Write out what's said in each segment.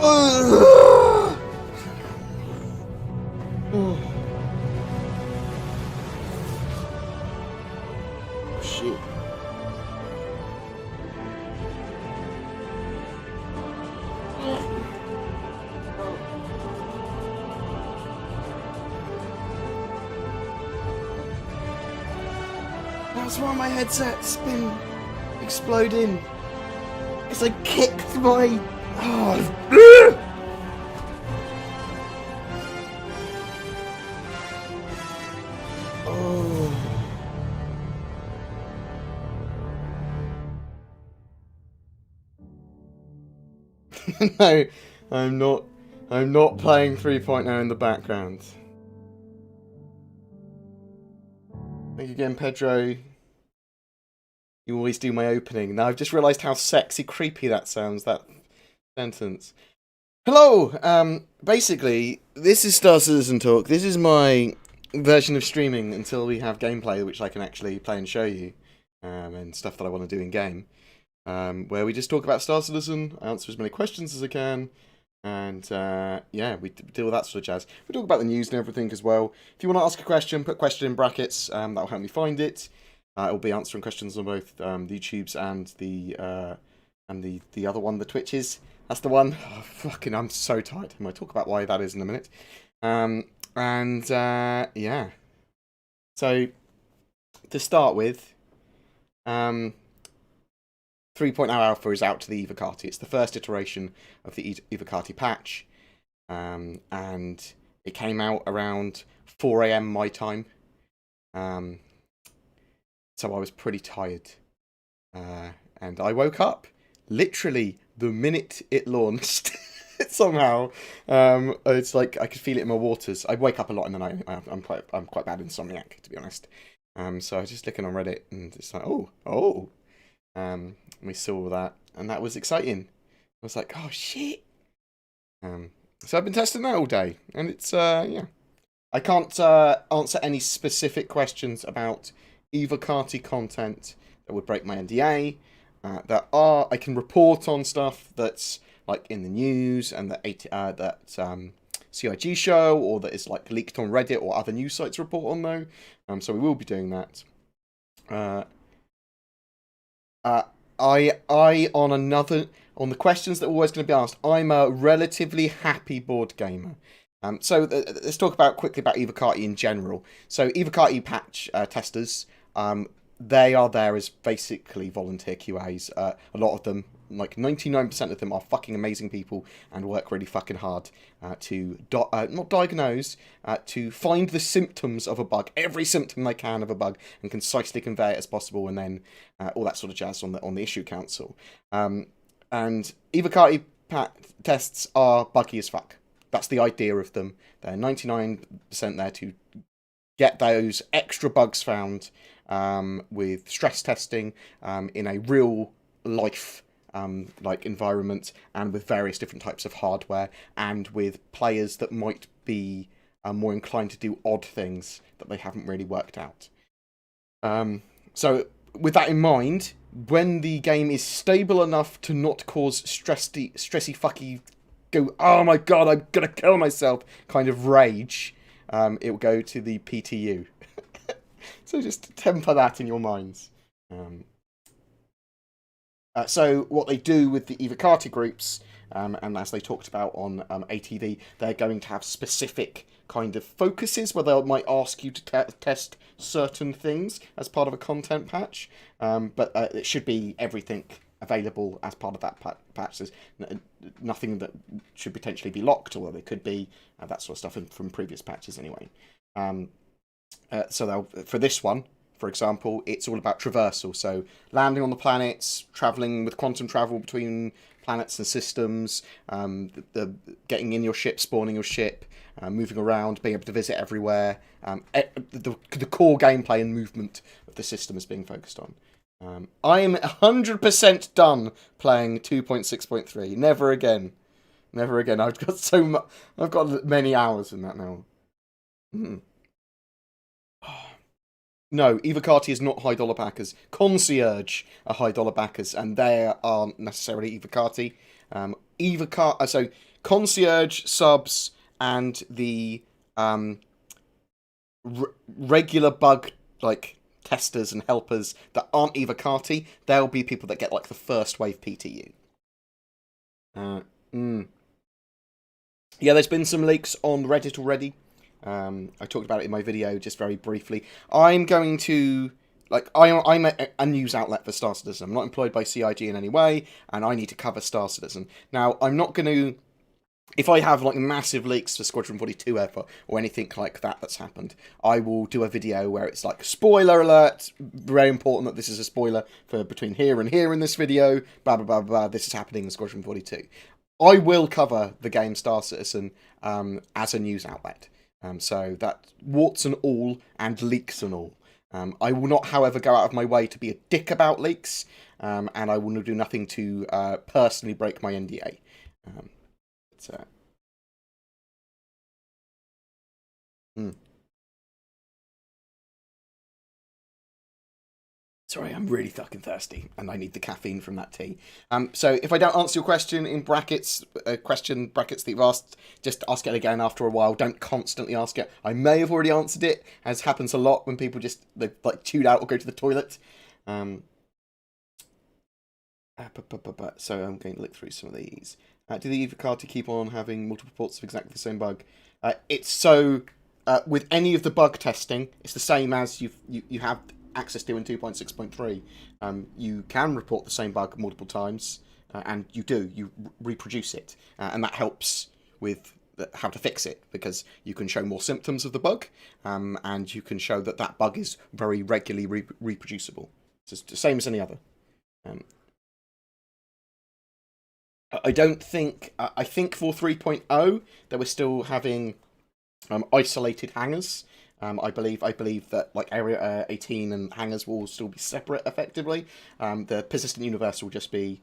Oh, shit. That's why my headset's been exploding. It's like kicked my... Oh. Oh. No, I'm not. I'm not playing 3.0 in the background. Thank you again, Pedro. You always do my opening. Now I've just realised how sexy creepy that sounds, that sentence. Hello! Basically, this is Star Citizen Talk. This is my version of streaming until we have gameplay, which I can actually play and show you, and stuff that I want to do in-game. Where we just talk about Star Citizen, I answer as many questions as I can, and yeah, we deal with that sort of jazz. We talk about the news and everything as well. If you want to ask a question, put question in brackets, that'll help me find it. It'll be answering questions on both the YouTubes and the other one, the Twitches. That's the one. Oh, fucking, I'm so tired. I might talk about why that is in a minute. Yeah. So, to start with, 3.0 alpha is out to the Evocati. It's the first iteration of the Evocati patch. And it came out around 4 AM my time. So I was pretty tired. And I woke up literally the minute it launched. Somehow. It's like I could feel it in my waters. I wake up a lot in the night. I'm quite bad insomniac, to be honest. So I was just looking on Reddit and it's like, oh. We saw that, and that was exciting. I was like, oh shit. So I've been testing that all day, and it's yeah. I can't answer any specific questions about Evocati content that would break my NDA. I can report on stuff that's like in the news and that CIG show, or that is like leaked on Reddit or other news sites report on though. So we will be doing that. On the questions that are always going to be asked, I'm a relatively happy board gamer. So let's talk quickly about Evocati in general. So Evocati patch testers, they are there as basically volunteer QAs. A lot of them, like 99% of them, are fucking amazing people and work really fucking hard to not diagnose, to find the symptoms of a bug, every symptom they can of a bug, and concisely convey it as possible, and then all that sort of jazz on the issue council. And Evocati tests are buggy as fuck. That's the idea of them. They're 99% there to get those extra bugs found with stress testing in a real life like environment, and with various different types of hardware, and with players that might be more inclined to do odd things that they haven't really worked out. So with that in mind, when the game is stable enough to not cause stressy fucky go, oh my god, I'm gonna kill myself kind of rage, it will go to the PTU. So just temper that in your minds. So what they do with the Evocati groups, and as they talked about on ATV, they're going to have specific kind of focuses where they might ask you to test certain things as part of a content patch, but it should be everything available as part of that patch. There's nothing that should potentially be locked, although they could be, that sort of stuff from previous patches anyway. So for this one, for example, it's all about traversal. So landing on the planets, traveling with quantum travel between planets and systems, getting in your ship, spawning your ship, moving around, being able to visit everywhere. The core gameplay and movement of the system is being focused on. I am 100% done playing 2.6.3. Never again. Never again. I've got many hours in that now. No, Evocati is not high dollar backers. Concierge are high dollar backers, and they aren't necessarily Evocati. So Concierge subs and the regular bug like testers and helpers that aren't Evocati, they'll be people that get like the first wave PTU. Yeah, there's been some leaks on Reddit already. I talked about it in my video just very briefly. I'm going to I'm a news outlet for Star Citizen. I'm not employed by CIG in any way, and I need to cover Star Citizen. Now, I'm not going to. If I have like massive leaks for Squadron 42 ever or anything like that that's happened, I will do a video where it's like spoiler alert. Very important that this is a spoiler for between here and here in this video. Blah blah blah blah. This is happening in Squadron 42. I will cover the game Star Citizen as a news outlet. So that warts and all and leaks and all. I will not, however, go out of my way to be a dick about leaks, and I will do nothing to personally break my NDA. Sorry, I'm really fucking thirsty, and I need the caffeine from that tea. So if I don't answer your question in brackets, question brackets that you've asked, just ask it again after a while. Don't constantly ask it. I may have already answered it, as happens a lot when people just they like tune out or go to the toilet. So I'm going to look through some of these. Do the Evocati keep on having multiple reports of exactly the same bug? It's so with any of the bug testing, it's the same as you have access to in 2.6.3. You can report the same bug multiple times, and you reproduce it, and that helps with how to fix it, because you can show more symptoms of the bug, and you can show that that bug is very regularly reproducible. It's the same as any other. I don't think. I think for 3.0 they were still having isolated hangars. I believe that like Area 18 and hangars will still be separate effectively. The persistent universe will just be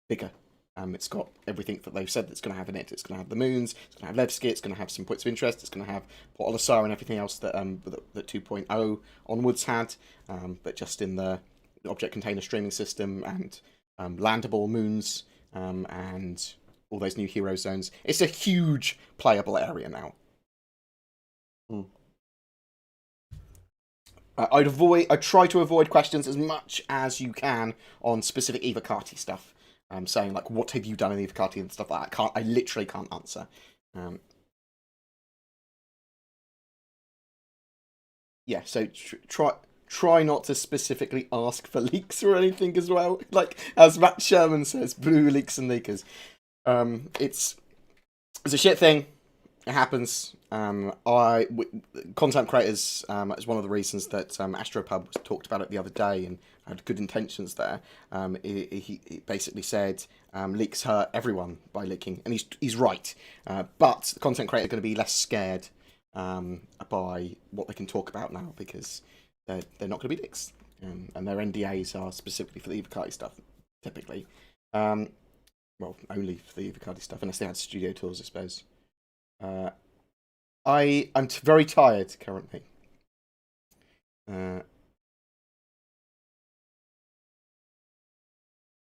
bigger. It's got everything that they've said that's going to have in it. It's going to have the moons. It's going to have Levski. It's going to have some points of interest. It's going to have Port Olisar and everything else that 2.0 onwards had. But just in the object container streaming system and landable moons and all those new hero zones. It's a huge playable area now. I try to avoid questions as much as you can on specific Evocati stuff. Saying like, what have you done in Evocati and stuff like that. I literally can't answer. Yeah, so try not to specifically ask for leaks or anything as well. Like as Matt Sherman says, blue leaks and leakers. It's a shit thing. It happens. Content creators is one of the reasons that Astropub talked about it the other day and had good intentions there. He basically said leaks hurt everyone by leaking, and he's right. But the content creators are going to be less scared by what they can talk about now, because they're not going to be leaks, and their NDAs are specifically for the Evocati stuff, typically. Well, only for the Evocati stuff, unless they had studio tours, I suppose. I'm very tired currently.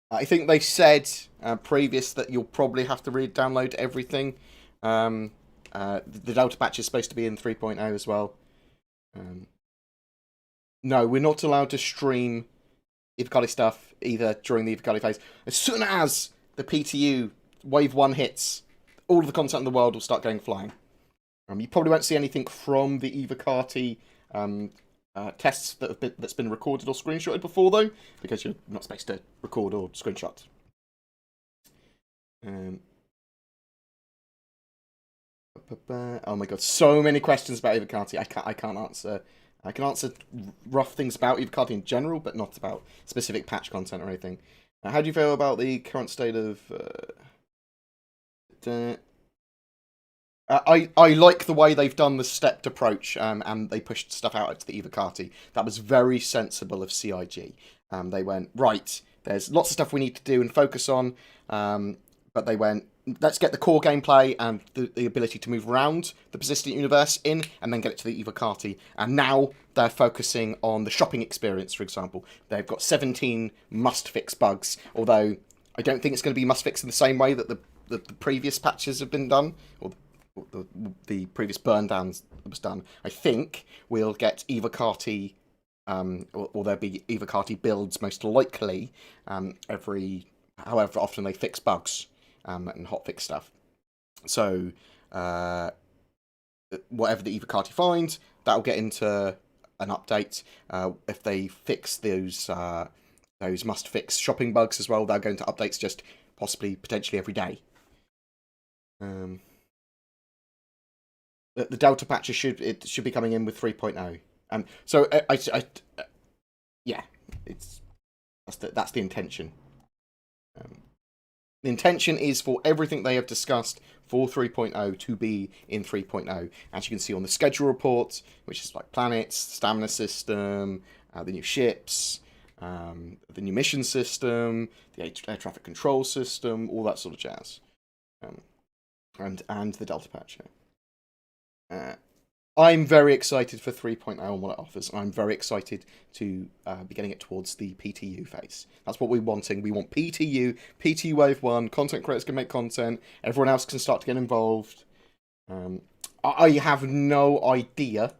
I think they said previous that you'll probably have to download everything. The Delta patch is supposed to be in 3.0 as well. No, we're not allowed to stream Evocati stuff either during the Evocati phase. As soon as the PTU Wave 1 hits, all of the content in the world will start going flying. You probably won't see anything from the Evocati tests that's been recorded or screenshotted before, though, because you're not supposed to record or screenshot. Oh my god, so many questions about Evocati. I can't answer. I can answer rough things about Evocati in general, but not about specific patch content or anything. How do you feel about the current state of... I like the way they've done the stepped approach, and they pushed stuff out to the Evocati. That was very sensible of CIG. They went, right, there's lots of stuff we need to do and focus on, but they went, let's get the core gameplay and the ability to move around the persistent universe in, and then get it to the Evocati. And now they're focusing on the shopping experience, for example. They've got 17 must-fix bugs, although I don't think it's going to be must-fix in the same way that the the previous patches have been done, or the previous burn downs was done, I think we'll get Evocati, or there'll be Evocati builds most likely every however often they fix bugs and hotfix stuff. So whatever the Evocati finds, that'll get into an update. If they fix those must-fix shopping bugs as well, they'll go into updates just possibly potentially every day. The Delta patches should be coming in with 3.0. So yeah, that's the intention. The intention is for everything they have discussed for 3.0 to be in 3.0. As you can see on the schedule report, which is like planets, stamina system, the new ships, the new mission system, the air traffic control system, all that sort of jazz. And the Delta patch. I'm very excited for 3.0 and what it offers. I'm very excited to be getting it towards the PTU phase. That's what we're wanting. We want PTU Wave 1, content creators can make content, everyone else can start to get involved. I have no idea.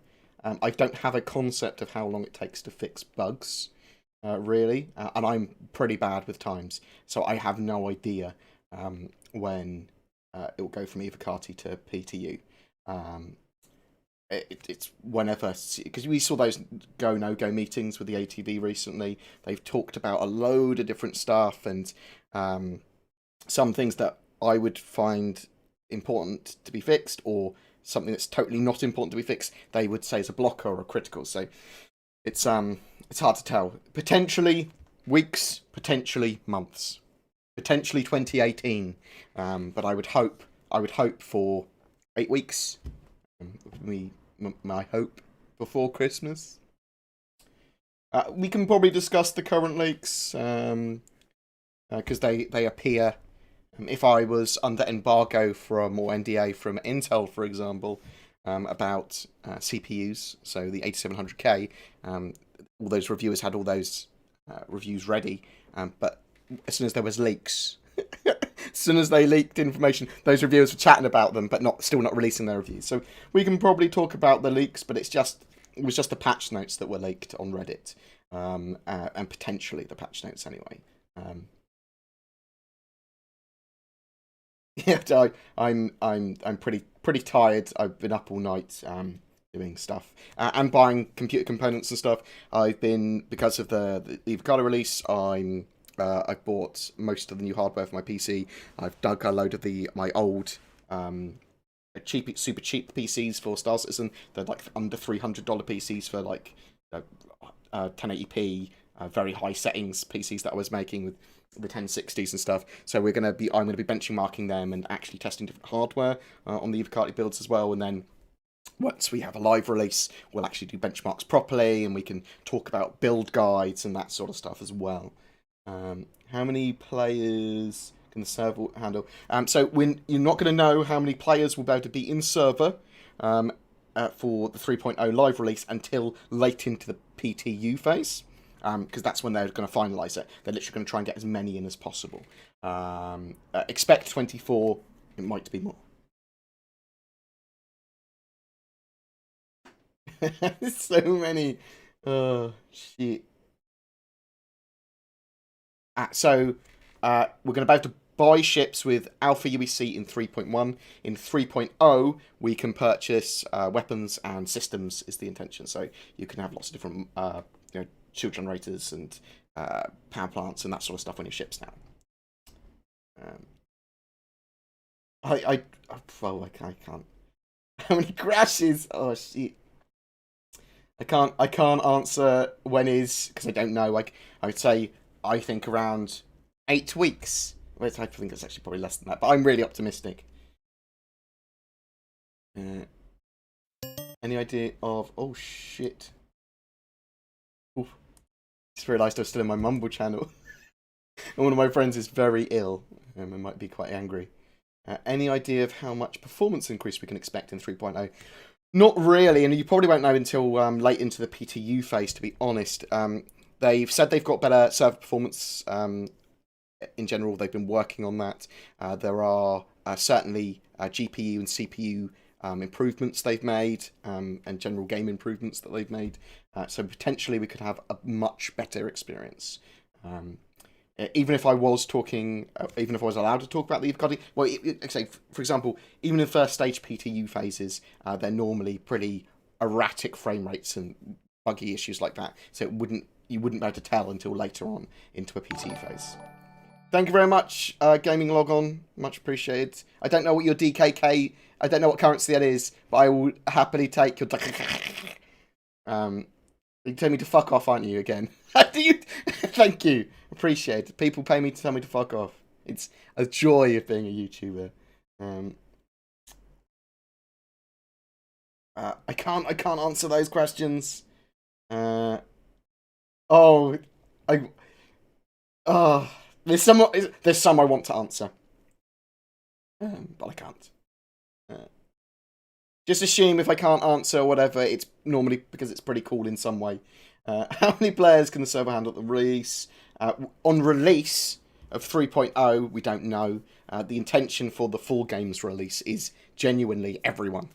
I don't have a concept of how long it takes to fix bugs, really. And I'm pretty bad with times, so I have no idea when it will go from Evocati to PTU. It's whenever, because we saw those go no go meetings with the ATV recently. They've talked about a load of different stuff, and some things that I would find important to be fixed, or something that's totally not important to be fixed, they would say is a blocker or a critical. So it's hard to tell. Potentially weeks, potentially months, potentially 2018. But I would hope for 8 weeks. My hope before Christmas. We can probably discuss the current leaks because they appear. If I was under embargo from, or NDA from Intel, for example, about CPUs, so the 8700K, all those reviewers had all those reviews ready, but as soon as there was leaks. As soon as they leaked information, those reviewers were chatting about them, but still not releasing their reviews. So we can probably talk about the leaks, but it was just the patch notes that were leaked on Reddit, and potentially the patch notes anyway. Yeah, I'm pretty tired. I've been up all night doing stuff and buying computer components and stuff. I've been, because of the Evocati release, I've bought most of the new hardware for my PC. I've dug a load of my old super cheap PCs for Star Citizen. They're like under $300 PCs for like 1080p, very high settings PCs that I was making with the 1060s and stuff. So I'm gonna be benchmarking them and actually testing different hardware on the Evocati builds as well. And then once we have a live release, we'll actually do benchmarks properly, and we can talk about build guides and that sort of stuff as well. How many players can the server handle? So you're not going to know how many players will be able to be in server for the 3.0 live release until late into the PTU phase, because that's when they're going to finalise it. They're literally going to try and get as many in as possible. Expect 24. It might be more. So many. Oh, shit. So we're going to be able to buy ships with Alpha UEC in 3.1. In 3.0, we can purchase weapons and systems is the intention. So you can have lots of different shield generators and power plants and that sort of stuff on your ships now. I can't. How many crashes? Oh shit. I can't answer when is, because I don't know. Like, I would say, I think around 8 weeks. I think it's actually probably less than that, but I'm really optimistic. Any idea of... Oh, shit. Oof. Just realised I was still in my Mumble channel. And one of my friends is very ill. I might be quite angry. Any idea of how much performance increase we can expect in 3.0? Not really, and you probably won't know until late into the PTU phase, to be honest. They've said they've got better server performance in general, they've been working on that. There are certainly GPU and CPU improvements they've made, and general game improvements that they've made. So potentially we could have a much better experience. Even if I was talking, even if I was allowed to talk about the Evocati, well, say for example, even in first stage PTU phases, they're normally pretty erratic frame rates and buggy issues like that. So you wouldn't be able to tell until later on into a PT phase. Thank you very much, Gaming Logon. Much appreciated. I don't know what your DKK, I don't know what currency that is, but I will happily take your... You tell me to fuck off, aren't you, again? Do you? Thank you. Appreciate it. People pay me to tell me to fuck off. It's a joy of being a YouTuber. I can't answer those questions. There's some I want to answer, but I can't. Just assume if I can't answer or whatever, it's normally because it's pretty cool in some way. How many players can the server handle at the release? On release of 3.0, we don't know. The intention for the full game's release is genuinely everyone.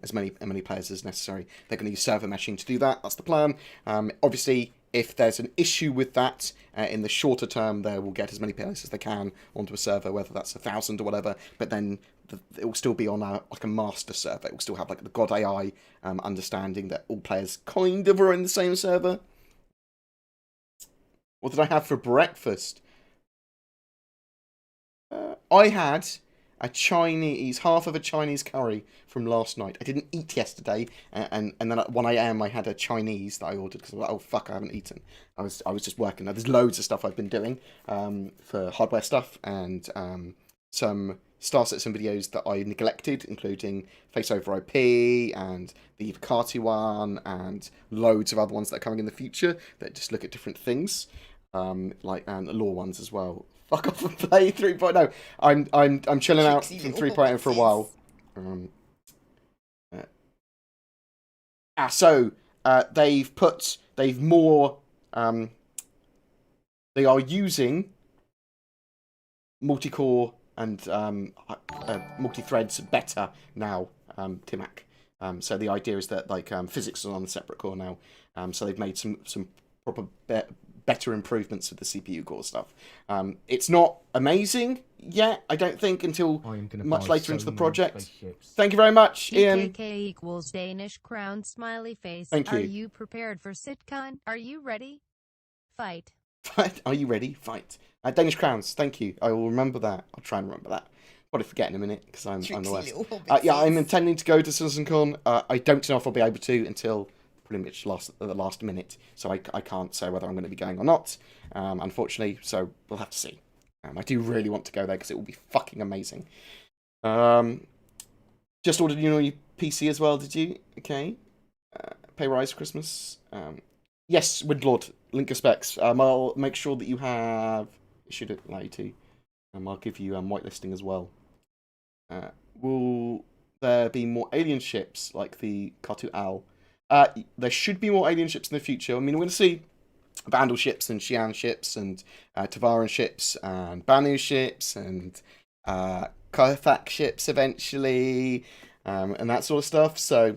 As many players as necessary. They're going to use server meshing to do that. That's the plan. Obviously, if there's an issue with that, in the shorter term, they will get as many players as they can onto a server, whether that's 1,000 or whatever. But then it will still be on a master server. It will still have like the God AI understanding that all players kind of are in the same server. What did I have for breakfast? I had half of a Chinese curry from last night. I didn't eat yesterday, and then at 1 AM I had a Chinese that I ordered because I was like, oh fuck, I haven't eaten. I was just working. Now, there's loads of stuff I've been doing for hardware stuff, and some star sets and videos that I neglected, including Face over IP and the Evocati one, and loads of other ones that are coming in the future that just look at different things, and the law ones as well. Fuck off and play 3.0. I'm chilling out from 3.0 for a while. They are using multi-core and multi-threads better now, Timac. So the idea is that physics is on a separate core now. So they've made some proper better improvements with the CPU core stuff. It's not amazing yet, I don't think, until much later into the project. Thank you very much, Ian. DKK equals Danish crown smiley face. Thank you. Are you prepared for sitcon? Are you ready? Fight. Are you ready? Fight. Danish crowns, thank you. I will remember that. I'll try and remember that. Probably forget in a minute, because I'm the worst. Yeah, I'm intending to go to CitizenCon. I don't know if I'll be able to until pretty much the last minute, so I can't say whether I'm going to be going or not, unfortunately, so we'll have to see. I do really want to go there because it will be fucking amazing. Just ordered your PC as well, did you? Okay. Pay rise for Christmas. Yes, Windlord, link your specs. I'll make sure that you have... It should allow you to. I'll give you whitelisting as well. Will there be more alien ships like the Katu Al? There should be more alien ships in the future. I mean, we're going to see Vandal ships and Xi'an ships and Tavaran ships and Banu ships and Kothak ships eventually, and that sort of stuff. So,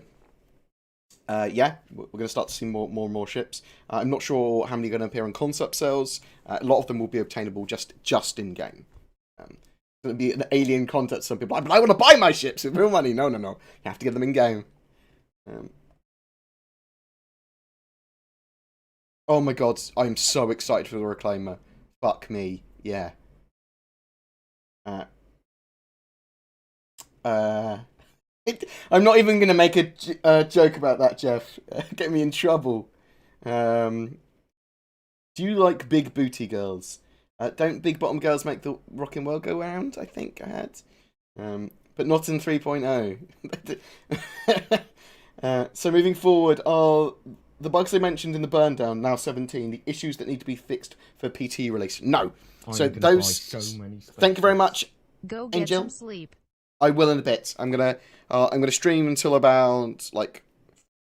yeah, we're going to start to see more and more ships. I'm not sure how many are going to appear on concept sales. A lot of them will be obtainable just in game. It's going to be an alien concept. Some people, but I want to buy my ships with real money. No. You have to get them in game. Oh my god, I'm so excited for the Reclaimer. Fuck me, yeah. I'm not even going to make a joke about that, Jeff. Get me in trouble. Do you like big booty girls? Don't big bottom girls make the rockin' world go round? I think I had. But not in 3.0. So moving forward, the bugs they mentioned in the burn down, now 17, the issues that need to be fixed for PT release. No. So those... Thank you very much, Go get Angel. some sleep. I will in a bit. I'm gonna stream until about like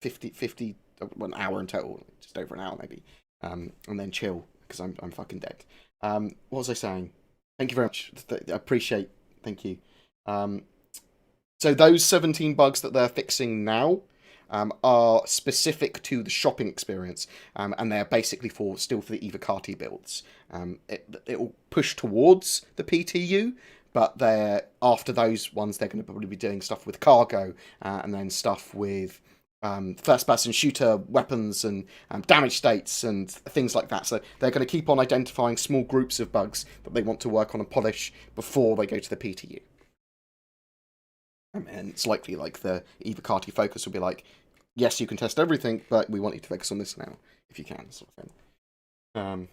50 an hour in total, just over an hour maybe, and then chill because I'm fucking dead. What was I saying? Thank you very much. I appreciate. Thank you. So those 17 bugs that they're fixing now are specific to the shopping experience, and they're basically still for the Evocati builds. It will push towards the PTU, but after those ones, they're going to probably be doing stuff with cargo, and then stuff with first-person shooter weapons and damage states and things like that. So they're going to keep on identifying small groups of bugs that they want to work on and polish before they go to the PTU. And it's likely like the Evocati focus will be like, yes, you can test everything, but we want you to focus on this now, if you can, sort of thing.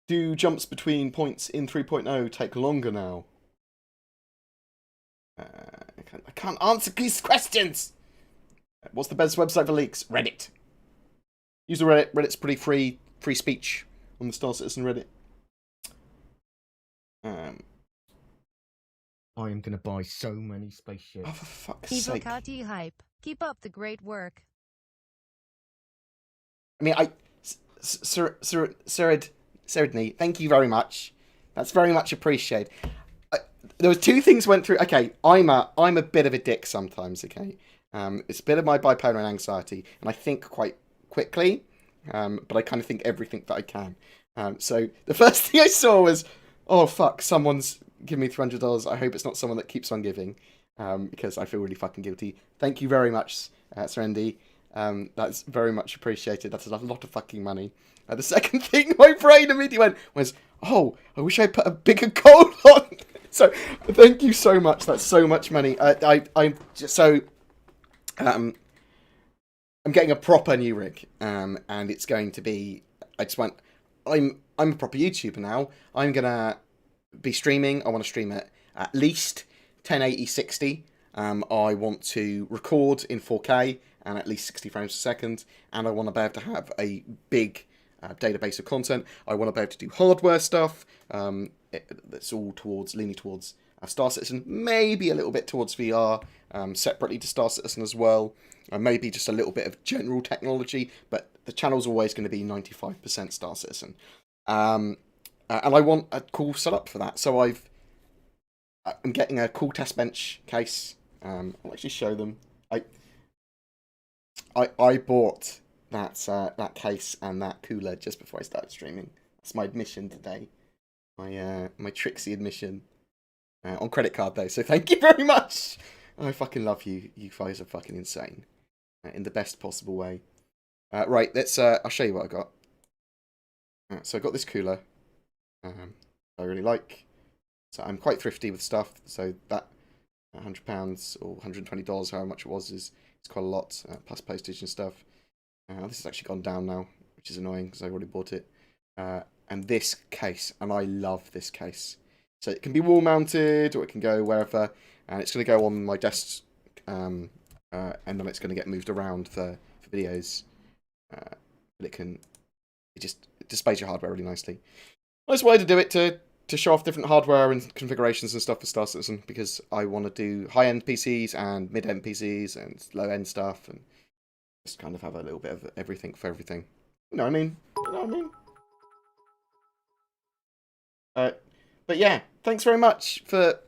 Do jumps between points in 3.0 take longer now? I can't answer these questions! What's the best website for leaks? Reddit. Use the Reddit. Reddit's pretty free speech on the Star Citizen Reddit. I am going to buy so many spaceships. Oh, for fuck's sake. Evocati hype. Keep up the great work. I mean, Seridney, thank you very much. That's very much appreciated. There was two things went through. Okay, I'm a bit of a dick sometimes, okay? It's a bit of my bipolar and anxiety, and I think quite quickly, but I kind of think everything that I can. So the first thing I saw was, oh fuck, someone's giving me $300. I hope it's not someone that keeps on giving, because I feel really fucking guilty. Thank you very much, Serendi. That's very much appreciated. That's a lot of fucking money. The second thing my brain immediately went was, oh, I wish I put a bigger goal on. So thank you so much. That's so much money. I'm getting a proper new rig, and it's going to be. I'm a proper YouTuber now. I'm gonna be streaming. I want to stream at least 1080 60. I want to record in 4K and at least 60 frames per second, and I want to be able to have a big database of content. I want to be able to do hardware stuff. That's all leaning towards Star Citizen, maybe a little bit towards VR, separately to Star Citizen as well, maybe just a little bit of general technology, but the channel's always going to be 95% Star Citizen. And I want a cool setup for that, so I'm getting a cool test bench case. I'll actually show them. I bought that case and that cooler just before I started streaming. That's my admission today. My Trixie admission. On credit card though, so thank you very much. I fucking love you. You guys are fucking insane. In the best possible way. Right, I'll show you what I got. So I got this cooler. I really like. So I'm quite thrifty with stuff. So that £100 or $120, however much it was, is quite a lot. Plus postage and stuff. This has actually gone down now, which is annoying because I already bought it. And this case, and I love this case. So it can be wall mounted, or it can go wherever, and it's going to go on my desk, and then it's going to get moved around for videos. But it displays your hardware really nicely. Nice way to do it to show off different hardware and configurations and stuff for Star Citizen, because I want to do high-end PCs and mid-end PCs and low-end stuff, and just kind of have a little bit of everything for everything. You know what I mean? You know what I mean? But yeah, thanks very much for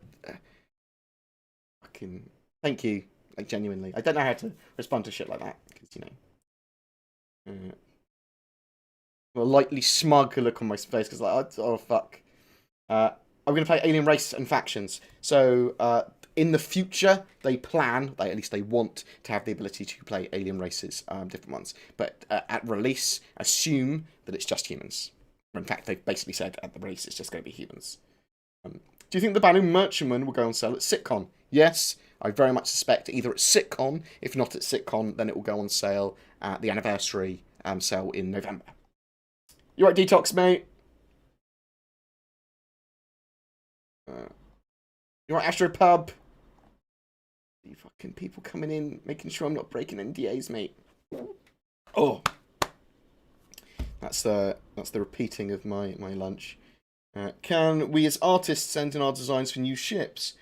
fucking. Thank you, like genuinely. I don't know how to respond to shit like that because a lightly smug look on my face because like, oh fuck. I'm gonna play Alien Race and Factions. So in the future, at least they want to have the ability to play alien races, different ones. But at release, assume that it's just humans. In fact, they've basically said at the release it's just going to be humans. Do you think the Banu Merchantman will go on sale at SitCon? Yes, I very much suspect either at SitCon. If not at SitCon, then it will go on sale at the anniversary sale in November. You right, Detox, mate? You right, Astropub? You fucking people coming in, making sure I'm not breaking NDAs, mate. Oh. That's the repeating of my lunch. Can we as artists send in our designs for new ships?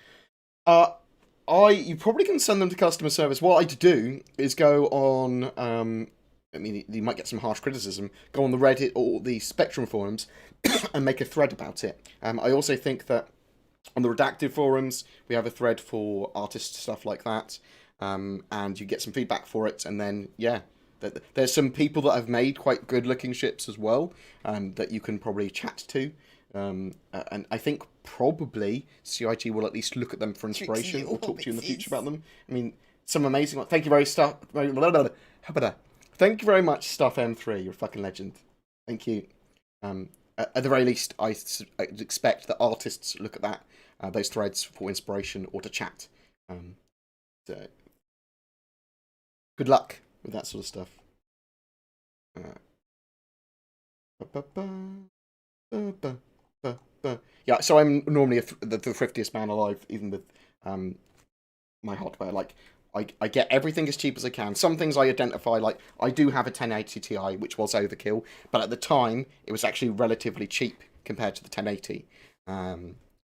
You probably can send them to customer service. What I'd do is go on I mean, you might get some harsh criticism. Go on the Reddit or the Spectrum forums and make a thread about it. I also think that on the Redacted forums, we have a thread for artist stuff like that, and you get some feedback for it, and then, yeah, there's some people that have made quite good-looking ships as well, that you can probably chat to, and I think probably CIG will at least look at them for inspiration or talk to you in the future about them. I mean, some amazing ones. Thank you Thank you very much, Stuff M3. You're a fucking legend. Thank you. At the very least, I expect that artists look at that those threads for inspiration or to chat. So good luck with that sort of stuff. Yeah, so I'm normally the thriftiest man alive, even with my hardware. Like, I get everything as cheap as I can. Some things I identify, like, I do have a 1080 Ti, which was overkill, but at the time, it was actually relatively cheap compared to the 1080.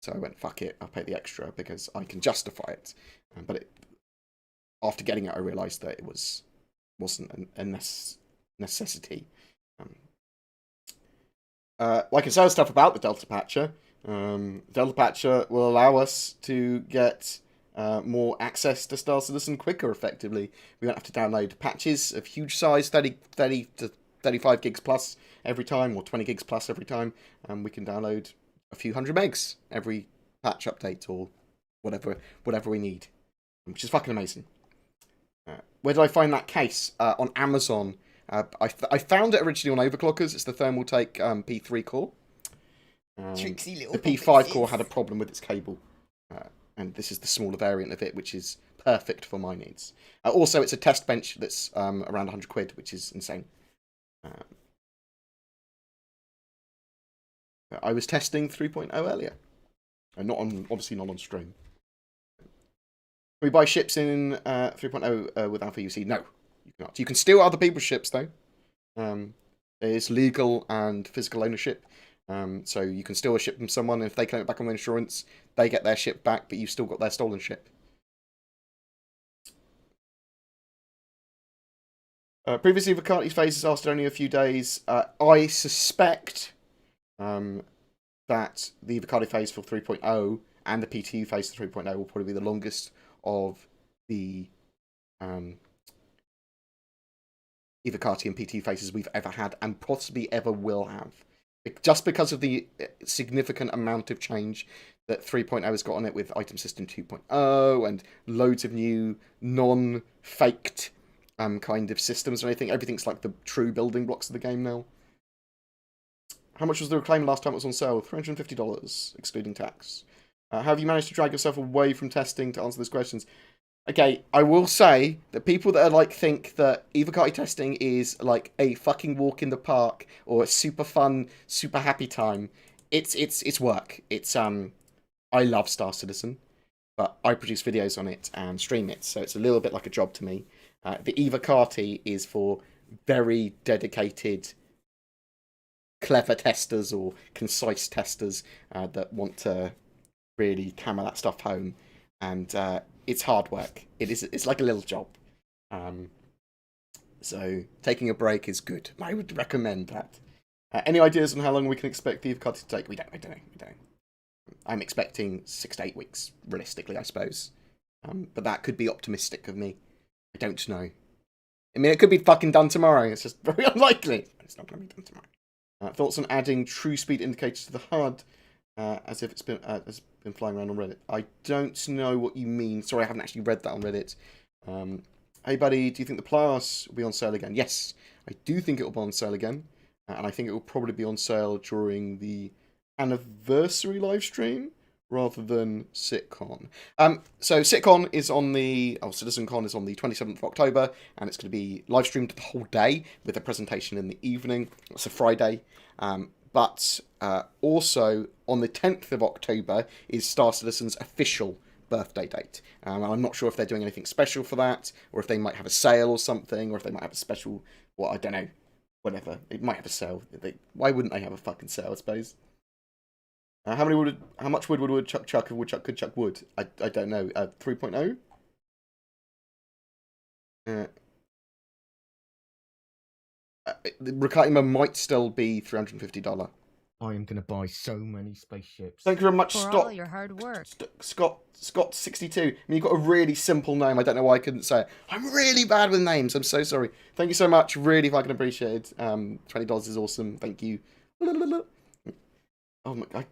So I went, fuck it, I'll pay the extra because I can justify it. But after getting it, I realised that it wasn't a necessity. I can say stuff about the Delta Patcher. Delta Patcher will allow us to get more access to Star Citizen quicker, effectively. We won't have to download patches of huge size, 30 to 35 gigs plus every time, or 20 gigs plus every time, and we can download a few hundred megs every patch update, or whatever we need, which is fucking amazing. Where did I find that case? On Amazon. I found it originally on Overclockers. It's the Thermaltake P3 core. The P5 core had a problem with its cable. And this is the smaller variant of it, which is perfect for my needs. Also, it's a test bench that's around 100 quid, which is insane. I was testing 3.0 earlier. Obviously not on stream. Can we buy ships in 3.0 with Alpha UC? No, you cannot. You can steal other people's ships, though. It's legal and physical ownership. So you can steal a ship from someone, and if they claim it back on their insurance, they get their ship back, but you've still got their stolen ship. Previously, Evocati's phases lasted only a few days. I suspect that the Evocati phase for 3.0 and the PTU phase for 3.0 will probably be the longest of the Evocati and PTU phases we've ever had, and possibly ever will have. Just because of the significant amount of change that 3.0 has got on it with Item System 2.0 and loads of new non-faked kind of systems and anything. Everything's like the true building blocks of the game now. How much was the Reclaim last time it was on sale? $350, excluding tax. How have you managed to drag yourself away from testing to answer those questions? Okay, I will say that people that are like think that Evocati testing is like a fucking walk in the park or a super fun, super happy time. It's work. It's I love Star Citizen, but I produce videos on it and stream it, so it's a little bit like a job to me. The Evocati is for very dedicated, clever testers or concise testers that want to really hammer that stuff home, and it's hard work. It's like a little job. So taking a break is good. I would recommend that. Any ideas on how long we can expect the Evocati to take? I don't know. I'm expecting 6 to 8 weeks, realistically, I suppose. But that could be optimistic of me. I don't know. I mean, it could be fucking done tomorrow. It's just very unlikely. It's not going to be done tomorrow. Thoughts on adding true speed indicators to the HUD, as if it's been flying around on Reddit? I don't know what you mean. Sorry, I haven't actually read that on Reddit. Hey, buddy, do you think the Polaris will be on sale again? Yes, I do think it will be on sale again. And I think it will probably be on sale during the anniversary live stream rather than SitCon. So SitCon is on CitizenCon is on the 27th of October, and it's going to be live streamed the whole day with a presentation in the evening. It's a Friday. But also on the 10th of October is Star Citizen's official birthday date. And I'm not sure if they're doing anything special for that, or if they might have a sale or something, or if they might have a special, well, I don't know, whatever. It might have a sale. Why wouldn't they have a fucking sale, I suppose? How much wood would Woodchuck chuck if Woodchuck could chuck wood? I don't know. 3.0? Reclaimer might still be $350. I am gonna buy so many spaceships. Thank you very much, For Scott. all your hard work. Scott 62. I mean, you've got a really simple name. I don't know why I couldn't say it. I'm really bad with names. I'm so sorry. Thank you so much. Really fucking appreciated. $20 is awesome. Thank you. Oh my,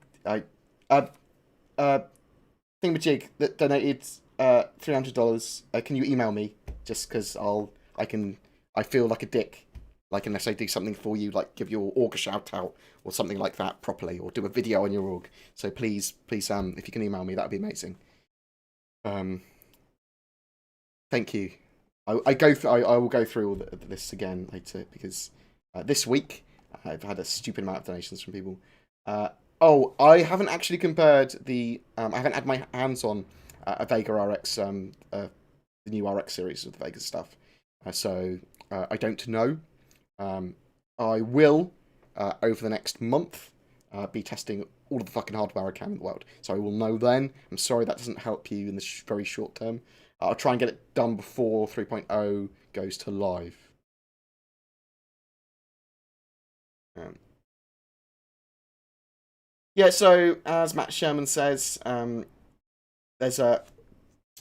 Thingamajig that donated $300. Can you email me? Just because I feel like a dick. Like, unless I do something for you, like give your org a shout out or something like that properly, or do a video on your org. So please, if you can email me, that'd be amazing. Thank you. I will go through all this again later, because this week I've had a stupid amount of donations from people. I haven't actually compared the. I haven't had my hands on a Vega RX, the new RX series of the Vega stuff. So I don't know. I will, over the next month, be testing all of the fucking hardware I can in the world. So I will know then. I'm sorry that doesn't help you in the very short term. I'll try and get it done before 3.0 goes to live. Yeah, so as Matt Sherman says, there's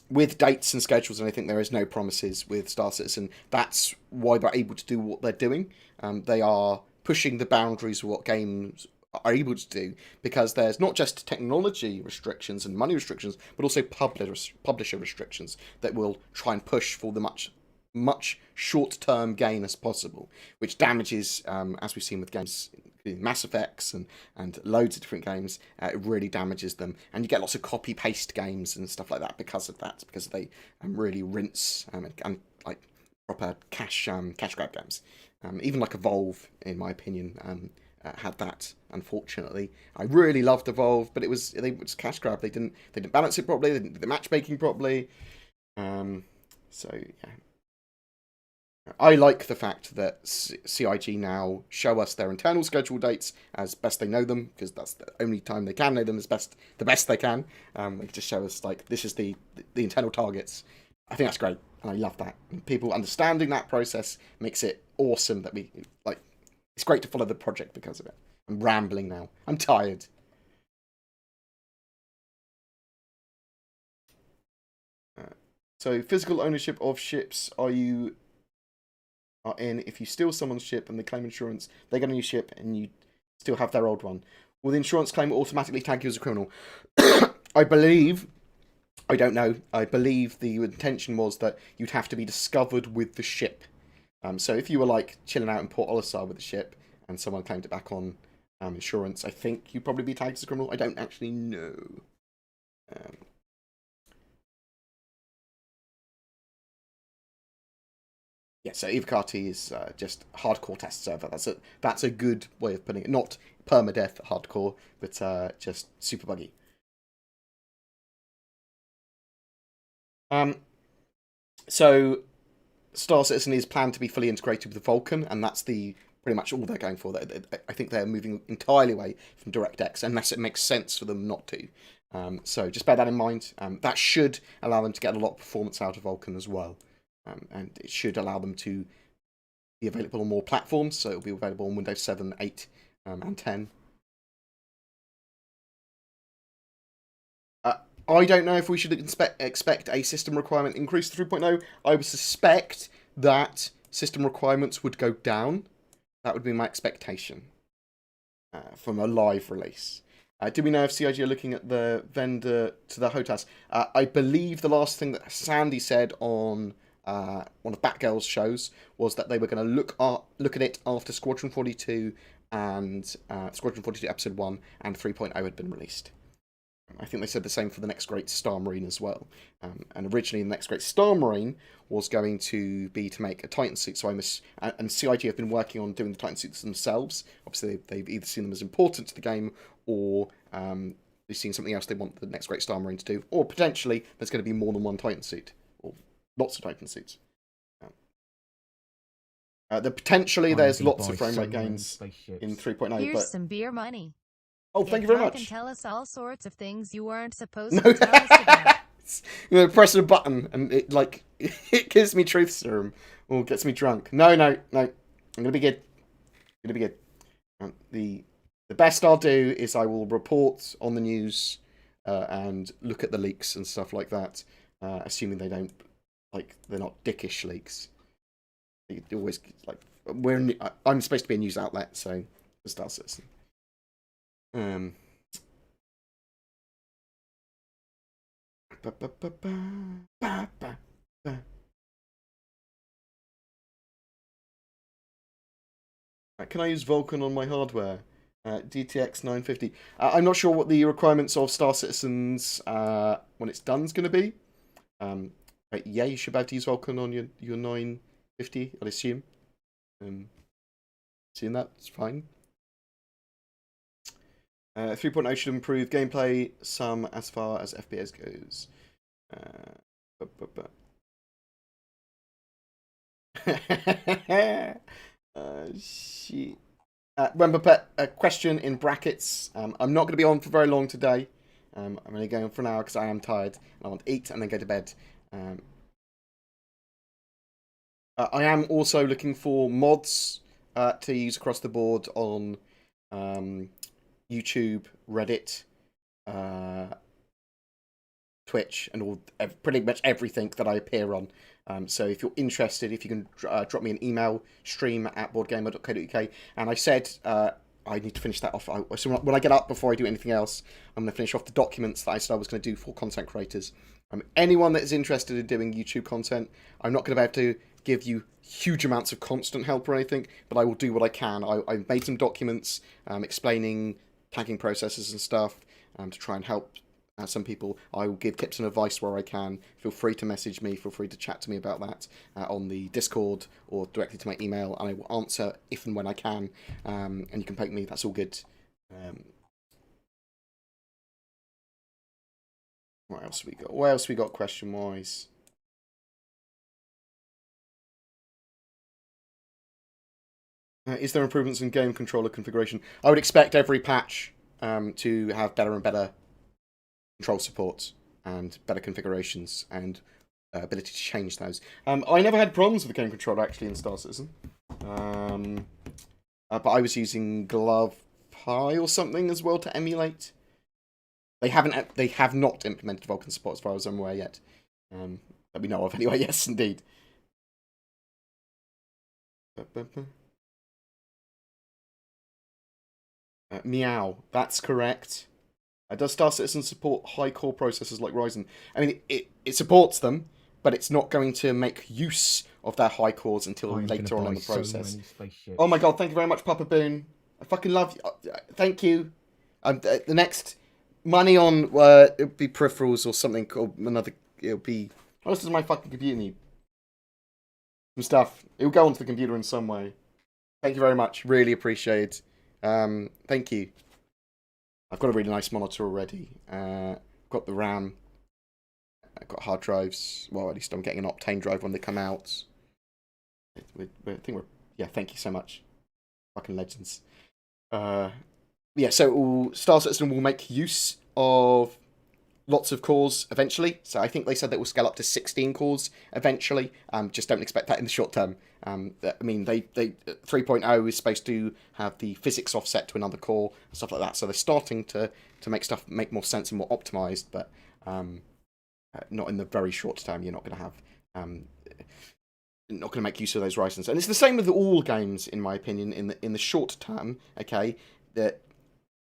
with dates and schedules and everything, there is no promises with Star Citizen. That's why they're able to do what they're doing. They are pushing the boundaries of what games are able to do, because there's not just technology restrictions and money restrictions, but also publisher restrictions that will try and push for the much short-term gain as possible, which damages, as we've seen with games, Mass Effects and loads of different games, it really damages them, and you get lots of copy-paste games and stuff like that because of that, because they really rinse and like proper cash grab games. Even like Evolve, in my opinion, had that. Unfortunately, I really loved Evolve, but it was cash grab. They didn't balance it properly. They didn't do the matchmaking properly. So yeah. I like the fact that CIG now show us their internal schedule dates as best they know them, because that's the only time they can know them as the best they can. They just show us, like, this is the internal targets. I think that's great, and I love that. And people understanding that process makes it awesome that we, like, it's great to follow the project because of it. I'm rambling now. I'm tired. So, physical ownership of ships, are in if you steal someone's ship and they claim insurance, they get a new ship and you still have their old one. Will the insurance claim automatically tag you as a criminal? I believe the intention was that you'd have to be discovered with the ship. So if you were like chilling out in Port Olisar with the ship and someone claimed it back on insurance, I think you'd probably be tagged as a criminal. I don't actually know. Yeah, so Evocati is just hardcore test server. That's a good way of putting it. Not permadeath hardcore, but just super buggy. So Star Citizen is planned to be fully integrated with the Vulkan, and that's pretty much all they're going for. I think they're moving entirely away from DirectX, unless it makes sense for them not to. So just bear that in mind. That should allow them to get a lot of performance out of Vulkan as well. And it should allow them to be available on more platforms, so it'll be available on Windows 7, 8, and 10. I don't know if we should expect a system requirement increase to 3.0. I would suspect that system requirements would go down. That would be my expectation from a live release. Do we know if CIG are looking at the vendor to the HOTAS? I believe the last thing that Sandy said on one of Batgirl's shows was that they were going to look at it after Squadron 42 and Squadron 42 Episode 1 and 3.0 had been released. I think they said the same for the Next Great Star Marine as well. And originally the Next Great Star Marine was going to be to make a Titan suit, so and CIG have been working on doing the Titan suits themselves. Obviously they've either seen them as important to the game, or they've seen something else they want the Next Great Star Marine to do, or potentially there's going to be more than one Titan suit. Lots of Titan suits. There's lots of frame rate gains in 3.0. Here's some beer money. Oh, thank you very much. Can tell us all sorts of things you weren't supposed to tell us about. You know, press a button and it gives me truth serum or gets me drunk. No. I'm gonna be good. I'm gonna be good. The best I'll do is I will report on the news and look at the leaks and stuff like that, assuming they don't they're not dickish leaks. They always I'm supposed to be a news outlet, so the Star Citizen. Can I use Vulkan on my hardware? DTX 950. I'm not sure what the requirements of Star Citizens when it's done is going to be. But yeah, you should be able to use Vulkan on your 950, I'd assume. Seeing that, it's fine. 3.0 should improve gameplay some as far as FPS goes. Shit. Remember, a question in brackets. I'm not going to be on for very long today. I'm only going on for an hour because I am tired. I want to eat and then go to bed. I am also looking for mods to use across the board on YouTube, Reddit, Twitch, and pretty much everything that I appear on. So if you're interested, if you can drop me an email, stream@boredgamer.co.uk. And I said I need to finish that off. So when I get up, before I do anything else, I'm going to finish off the documents that I said I was going to do for content creators. Anyone that is interested in doing YouTube content, I'm not going to be able to give you huge amounts of constant help or anything, but I will do what I can. I made some documents explaining tagging processes and stuff to try and help some people. I will give tips and advice where I can. Feel free to message me. Feel free to chat to me about that on the Discord or directly to my email, and I will answer if and when I can. And you can poke me. That's all good. What else we got? What else we got question-wise? Is there improvements in game controller configuration? I would expect every patch to have better and better control supports and better configurations and ability to change those. I never had problems with the game controller actually in Star Citizen, but I was using Glove Pie or something as well to emulate. They have not implemented Vulkan support as far as I'm aware yet. That we know of anyway. Yes, indeed. Meow. That's correct. Does Star Citizen support high core processors like Ryzen? I mean, it supports them, but it's not going to make use of their high cores until later on in the process. Oh my god, thank you very much, Papa Boone. I fucking love you. Thank you. The next money on it'll be peripherals or something, or another. It'll be. What else does my fucking computer need? Some stuff. It'll go onto the computer in some way. Thank you very much. Really appreciate it. Thank you. I've got a really nice monitor already. Got the RAM. I've got hard drives. Well, at least I'm getting an Optane drive when they come out. Yeah, thank you so much. Fucking legends. Yeah, so Star Citizen will make use of lots of cores eventually. So I think they said that will scale up to 16 cores eventually. Just don't expect that in the short term. I mean, they 3.0 is supposed to have the physics offset to another core and stuff like that. So they're starting to make stuff make more sense and more optimized, but not in the very short term. You're not going to have not going to make use of those Ryzens. And it's the same with all games, in my opinion. In the short term, okay, that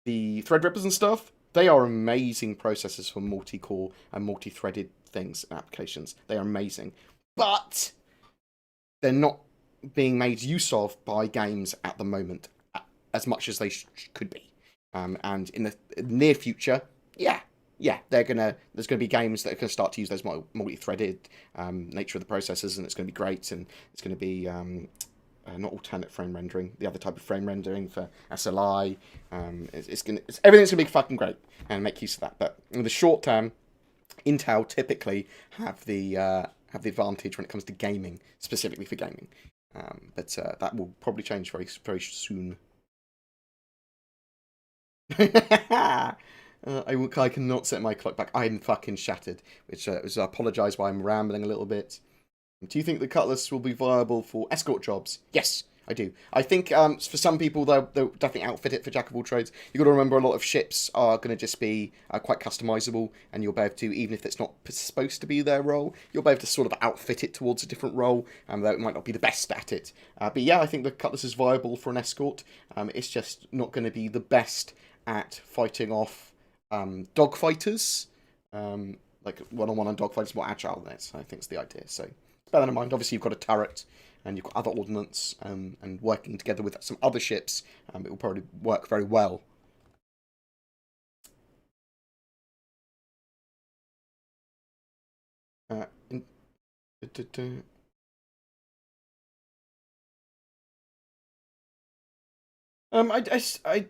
the Threadrippers and stuff, they are amazing processors for multi-core and multi-threaded things and applications. They are amazing, but they're not being made use of by games at the moment as much as they could be. And in the near future, yeah, there's gonna be games that are gonna start to use those multi-threaded nature of the processors, and it's gonna be great, and it's gonna be not alternate frame rendering, the other type of frame rendering for SLI. Everything's gonna be fucking great and make use of that. But in the short term, Intel typically have the advantage when it comes to gaming, specifically for gaming. But that will probably change very, very soon. I cannot set my clock back. I'm fucking shattered. Which I apologise why I'm rambling a little bit. Do you think the Cutlass will be viable for escort jobs? Yes, I do. I think for some people, they'll definitely outfit it for jack of all trades. You've got to remember a lot of ships are going to just be quite customizable, and you'll be able to, even if it's not supposed to be their role, you'll be able to sort of outfit it towards a different role, though it might not be the best at it. But yeah, I think the Cutlass is viable for an escort. It's just not going to be the best at fighting off dogfighters. Like one-on-one on dogfighters, more agile than it. I think it's the idea. So bear that in mind. Obviously, you've got a turret, and you've got other ordnance, and working together with some other ships, it will probably work very well. Uh, in,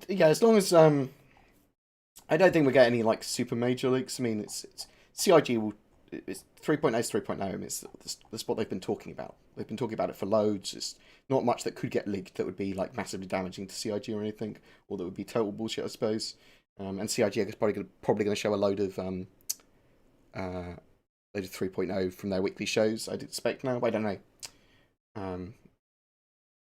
yeah, as long as I don't think we get any like super major leaks. I mean, it's CIG will it's 3.0 is 3.0. I mean, that's what they've been talking about. They've been talking about it for loads. It's not much that could get leaked that would be like massively damaging to CIG or anything, or that would be total bullshit, I suppose. And CIG is probably going to show a load of 3.0 from their weekly shows. I'd expect now. I don't know.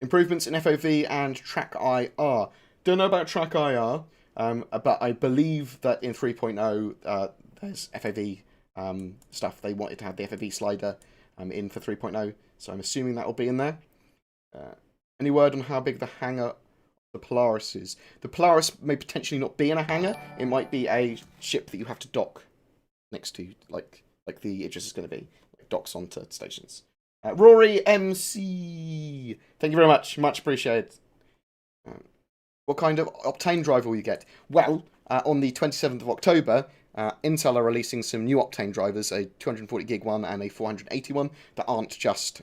Improvements in FOV and track IR. Don't know about track IR, but I believe that in 3.0 there's FOV stuff. They wanted to have the FOV slider in for 3.0, so I'm assuming that will be in there. Any word on how big the hangar the Polaris is? The Polaris may potentially not be in a hangar. It might be a ship that you have to dock next to, like the Idris is going to be. Like docks onto stations. Rory MC, thank you very much. Much appreciated. What kind of Optane driver will you get? Well, on the 27th of October, Intel are releasing some new Optane drivers, a 240 gig one and a 480 one, that aren't just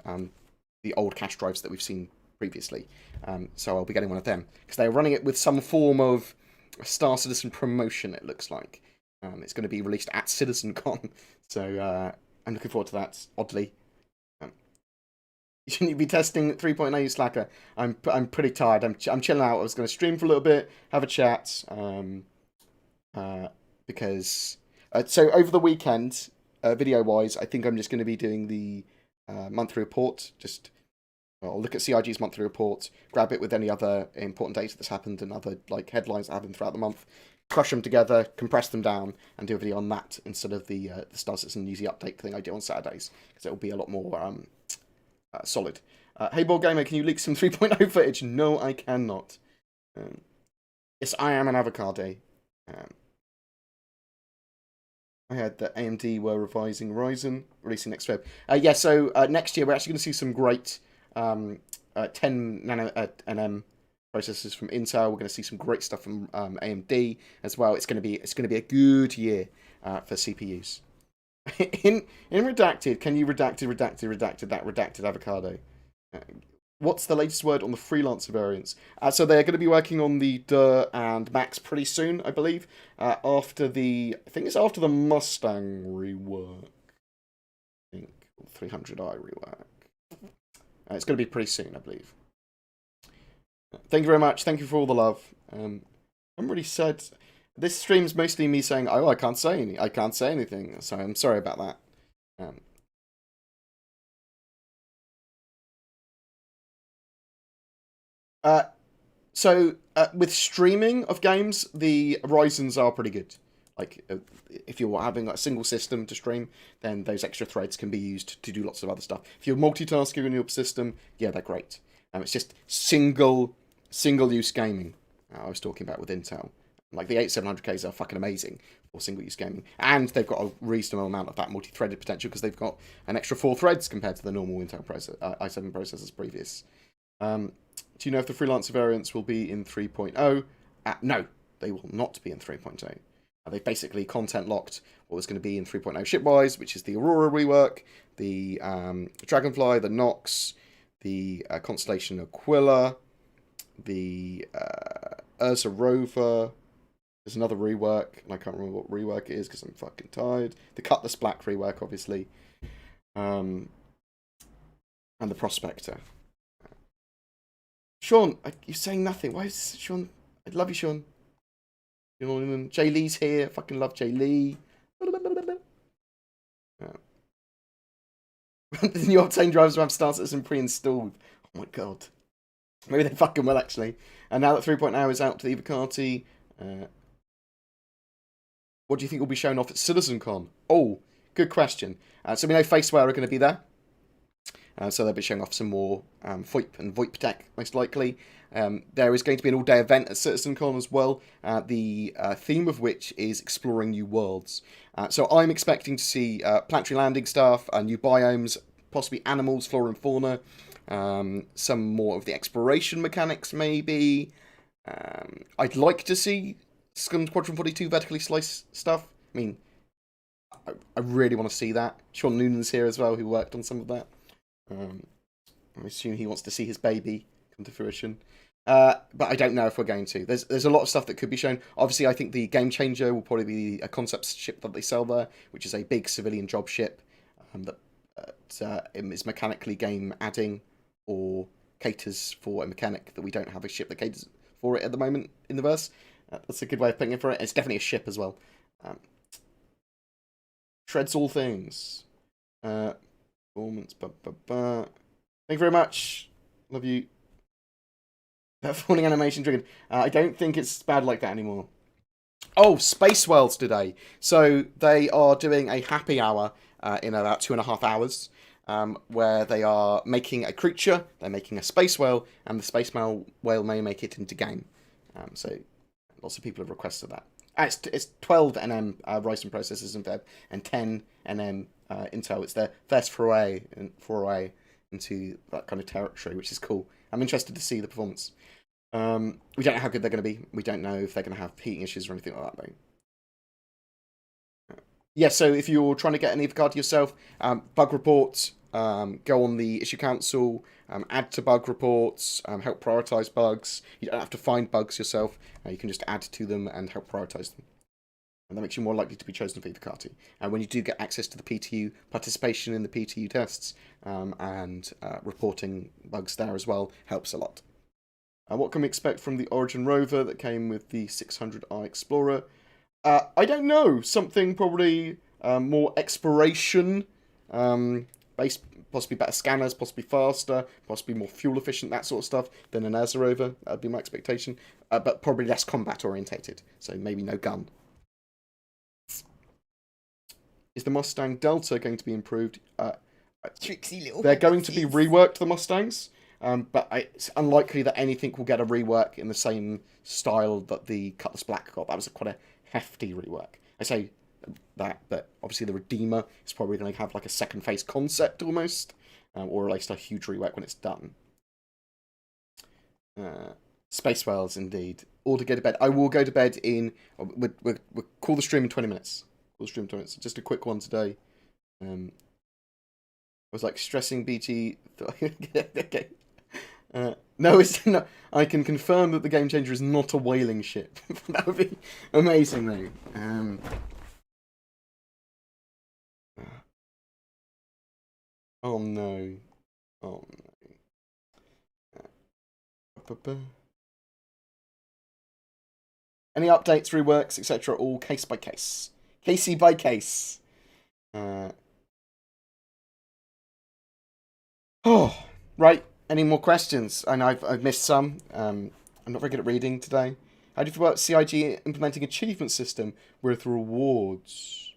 the old cache drives that we've seen previously. So I'll be getting one of them, because they're running it with some form of Star Citizen promotion, it looks like. It's going to be released at CitizenCon, so I'm looking forward to that, oddly. Shouldn't you be testing 3.0, you slacker? I'm pretty tired. I'm chilling out. I was going to stream for a little bit, have a chat, because so over the weekend, video wise, I think I'm just going to be doing the monthly report. I'll look at CIG's monthly report, grab it with any other important data that's happened and other like headlines that happened throughout the month, crush them together, compress them down, and do a video on that instead of the Star Citizen Newsy update thing I do on Saturdays, because it will be a lot more solid. Hey, BoredGamer, can you leak some 3.0 footage? No, I cannot. Yes, I am an avocado. I heard that AMD were revising Ryzen, releasing next Feb. Yeah, so next year we're actually going to see some great 10 nano nm processors from Intel. We're going to see some great stuff from AMD as well. It's going to be a good year for CPUs. in redacted, can you redacted that redacted avocado? What's the latest word on the freelancer variants? So they're going to be working on the Dur and Max pretty soon, I believe. I think it's after the Mustang rework. I think 300i rework. It's going to be pretty soon, I believe. Thank you very much. Thank you for all the love. I'm really sad. This stream's mostly me saying, "Oh, I can't say anything." So I'm sorry about that. With streaming of games, the Ryzens are pretty good. Like, if you're having a single system to stream, then those extra threads can be used to do lots of other stuff. If you're multitasking on your system, yeah, they're great. It's just single-use gaming I was talking about with Intel. Like, the 8700Ks are fucking amazing for single-use gaming. And they've got a reasonable amount of that multi-threaded potential, because they've got an extra 4 threads compared to the normal Intel i7 processors previous. Do you know if the freelancer variants will be in 3.0? No, they will not be in 3.0. They've basically content locked what was going to be in 3.0 shipwise, which is the Aurora rework, the Dragonfly, the Nox, the Constellation Aquila, the Ursa Rover. There's another rework, and I can't remember what rework it is because I'm fucking tired. The Cutlass Black rework, obviously. And the Prospector. Sean, you're saying nothing. Why is Sean? I love you, Sean. You know, Jay Lee's here. I fucking love Jay Lee. The new Octane drivers will have Star Citizen pre-installed. Oh my god. Maybe they fucking will, actually. And now that 3.0 is out to the Evocati, what do you think will be shown off at CitizenCon? Oh, good question. So we know Faceware are going to be there. So they'll be showing off some more VoIP and VoIP tech, most likely. There is going to be an all-day event at CitizenCon as well, the theme of which is exploring new worlds. So I'm expecting to see planetary landing stuff, new biomes, possibly animals, flora and fauna, some more of the exploration mechanics maybe. I'd like to see Squadron 42 vertically sliced stuff. I mean, I really want to see that. Sean Noonan's here as well, who worked on some of that. I assume he wants to see his baby come to fruition. But I don't know if we're going to. There's a lot of stuff that could be shown. Obviously, I think the game changer will probably be a concept ship that they sell there, which is a big civilian job ship that is mechanically game adding or caters for a mechanic that we don't have a ship that caters for it at the moment in the verse. That's a good way of putting it for it. It's definitely a ship as well. Shreds all things. Performance. Thank you very much. Love you. That falling animation triggered. I don't think it's bad like that anymore. Oh, Space Worlds today. So they are doing a happy hour in about 2.5 hours. Where they are making a creature, they're making a space whale, and the space whale may make it into game. So lots of people have requested that. It's 12 nm Ryzen processors in Feb, and 10 nm Intel. It's their first foray into that kind of territory, which is cool. I'm interested to see the performance. We don't know how good they're going to be. We don't know if they're going to have heating issues or anything like that, though. Yeah, so if you're trying to get an Evocati yourself, bug reports, go on the issue council, add to bug reports, help prioritize bugs. You don't have to find bugs yourself. You can just add to them and help prioritize them. And that makes you more likely to be chosen for Evocati. And when you do get access to the PTU, participation in the PTU tests and reporting bugs there as well helps a lot. What can we expect from the Origin rover that came with the 600i Explorer? I don't know. Something probably more exploration based, possibly better scanners, possibly faster, possibly more fuel efficient, that sort of stuff than an ERSA rover. That'd be my expectation. But probably less combat orientated. So maybe no gun. Is the Mustang Delta going to be improved? Tricksy little. They're going to be reworked, the Mustangs. But it's unlikely that anything will get a rework in the same style that the Cutlass Black got. That was quite a hefty rework. I say that, but obviously the Redeemer is probably going to have like a second phase concept almost, or at least a huge rework when it's done. Space Whales, indeed. Or to go to bed. I will go to bed in. We'll call the stream in 20 minutes. Call the stream in 20 minutes. Just a quick one today. I was like stressing BT. Okay. No, it's not. I can confirm that the Game Changer is not a whaling ship. That would be amazing, though. Oh no. Oh no. Any updates, reworks, etc. All case by case. Casey by case. Oh, right. Any more questions? I know I've missed some. I'm not very good at reading today. How do you feel about CIG implementing achievement system with rewards?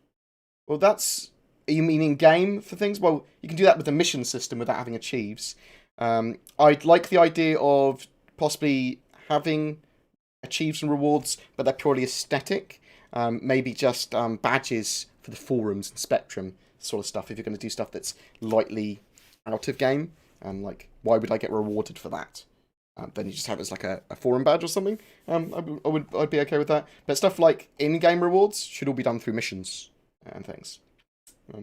Well, that's... Are you meaning game for things? Well, you can do that with a mission system without having achieves. I'd like the idea of possibly having achieves and rewards, but they're purely aesthetic. Maybe just badges for the forums and Spectrum sort of stuff, if you're going to do stuff that's lightly out of game. Like, why would I get rewarded for that? Then you just have it as like a forum badge or something. I'd be okay with that. But stuff like in-game rewards should all be done through missions and things.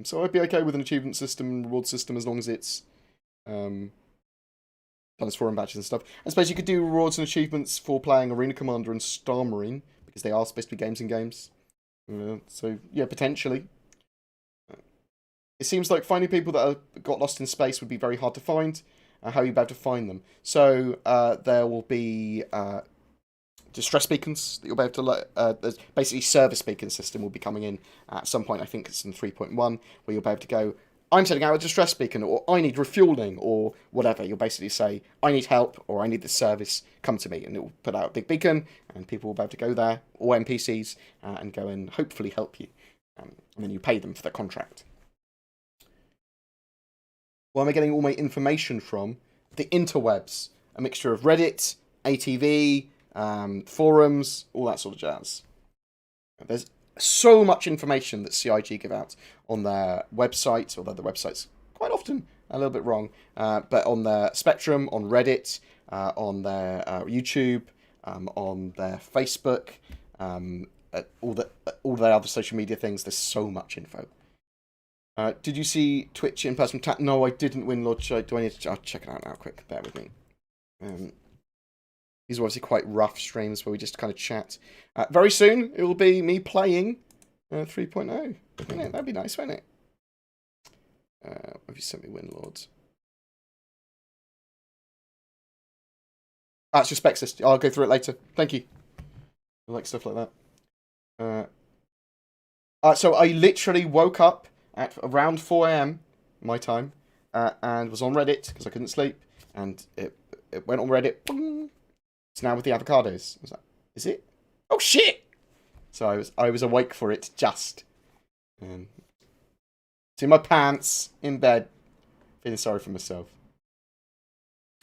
So I'd be okay with an achievement system and reward system as long as it's done as forum badges and stuff. I suppose you could do rewards and achievements for playing Arena Commander and Star Marine, because they are supposed to be games in games. So, yeah, potentially. It seems like finding people that got lost in space would be very hard to find. How are you about to find them? So there will be distress beacons that you'll be able to... there's basically service beacon system will be coming in at some point. I think it's in 3.1, where you'll be able to go I'm sending out a distress beacon, or I need refueling, or whatever. You'll basically say, I need help, or I need this service, come to me. And it will put out a big beacon, and people will be able to go there, or NPCs, and go and hopefully help you. And then you pay them for their contract. Where am I getting all my information from? The interwebs. A mixture of Reddit, ATV, forums, all that sort of jazz. There's so much information that CIG give out on their website, although the website's quite often a little bit wrong, but on their Spectrum, on Reddit, on their YouTube, on their Facebook, all their other social media things. There's so much info. Did you see Twitch in person? No, I didn't win, Lord. Do I need to? I'll check it out now, quick. Bear with me. These are obviously quite rough streams where we just kind of chat. Very soon, it will be me playing 3.0. That'd be nice, wouldn't it? Have you sent me win, Lords? It's just spec system. I'll go through it later. Thank you. I like stuff like that. So I literally woke up at around 4 a.m. my time and was on Reddit because I couldn't sleep, and it went on Reddit. Boom. It's now with the avocados. I was like, is it? Oh shit! So I was awake for it just. It's in my pants in bed, feeling sorry for myself.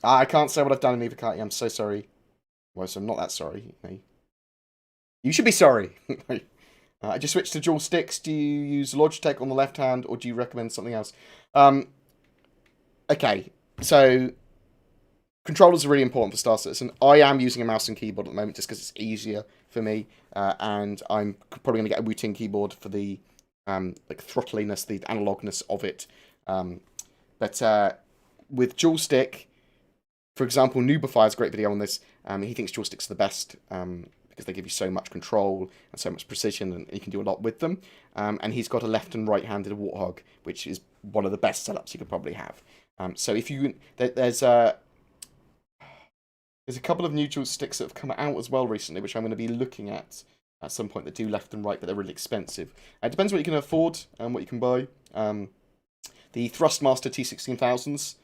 I can't say what I've done in Evocati. I'm so sorry. Well, so I'm not that sorry. You should be sorry. I just switched to dual sticks. Do you use Logitech on the left hand, or do you recommend something else? Okay, so controllers are really important for Star Citizen. I am using a mouse and keyboard at the moment just because it's easier for me, and I'm probably going to get a Wu-Ting keyboard for the like throttliness, the analogness of it. But with dual stick, for example, Noobify has a great video on this. He thinks dual sticks are the best because they give you so much control and so much precision, and you can do a lot with them. And he's got a left and right-handed Warthog, which is one of the best setups you could probably have. So if you there's a couple of new dual sticks that have come out as well recently, which I'm going to be looking at some point, that do left and right, but they're really expensive. It depends what you can afford and what you can buy. The Thrustmaster T16000s,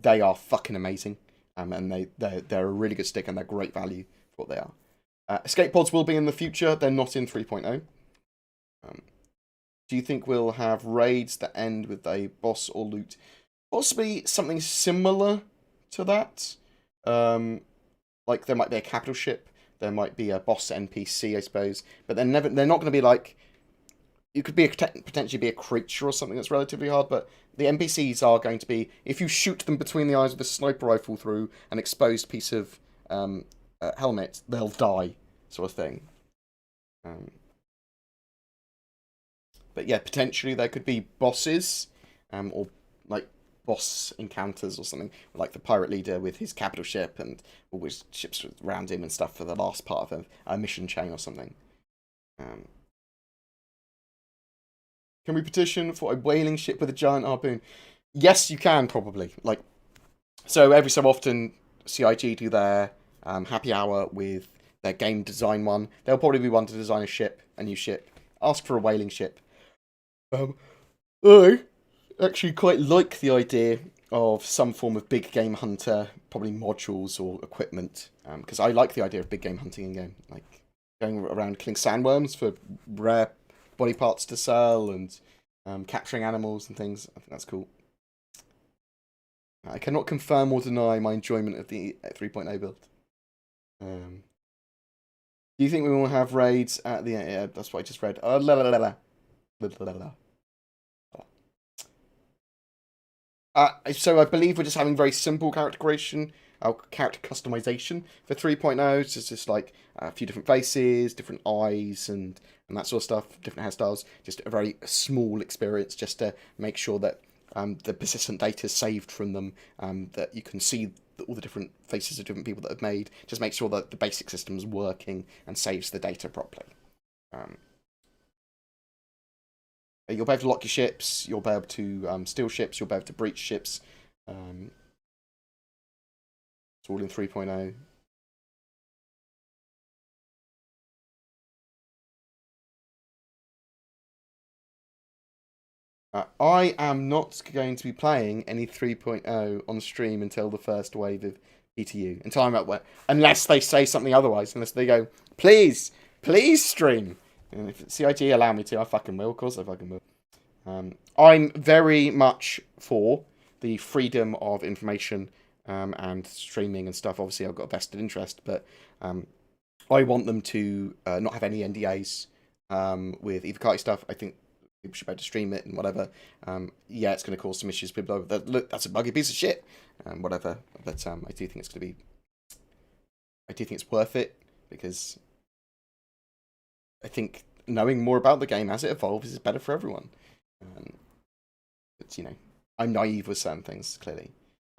they are fucking amazing, and they're a really good stick, and they're great value for what they are. Escape pods will be in the future. They're not in 3.0. Do you think we'll have raids that end with a boss or loot? Possibly something similar to that. Like there might be a capital ship, there might be a boss NPC, I suppose, but they're not going to be like. You could be potentially be a creature or something that's relatively hard, but the NPCs are going to be, if you shoot them between the eyes with a sniper rifle through an exposed piece of helmet, they'll die, sort of thing. But yeah, potentially there could be bosses, or like boss encounters or something, like the pirate leader with his capital ship and all his ships around him and stuff for the last part of a mission chain or something. Can we petition for a whaling ship with a giant harpoon? Yes, you can, probably. Like, so every so often, CIG do their happy hour with their game design one. They'll probably be one to design a ship, a new ship. Ask for a whaling ship. I actually quite like the idea of some form of big game hunter, probably modules or equipment, because I like the idea of big game hunting in game, like going around killing sandworms for rare body parts to sell and capturing animals and things. I think that's cool. I cannot confirm or deny my enjoyment of the 3.0 build. Do you think we will have raids at the end? That's what I just read. So I believe we're just having very simple character creation, character customization for 3.0. It's just like a few different faces, different eyes, and that sort of stuff, different hairstyles. Just a very small experience, just to make sure that the persistent data is saved from them, that you can see all the different faces of different people that have made. Just make sure that the basic system is working and saves the data properly. You'll be able to lock your ships, you'll be able to steal ships, you'll be able to breach ships. It's all in 3.0. I am not going to be playing any 3.0 on stream until the first wave of PTU. Until I'm at work. Unless they say something otherwise. Unless they go, please stream. And if CIG allow me to, I fucking will. Of course I fucking will. I'm very much for the freedom of information and streaming and stuff. Obviously, I've got a vested interest, but I want them to not have any NDAs with Evocati stuff. I think people should be able to stream it and whatever. Yeah, it's going to cause some issues. People are, look, that's a buggy piece of shit, whatever. But I do think it's going to be. I do think it's worth it because I think knowing more about the game as it evolves is better for everyone. But I'm naive with certain things. Clearly,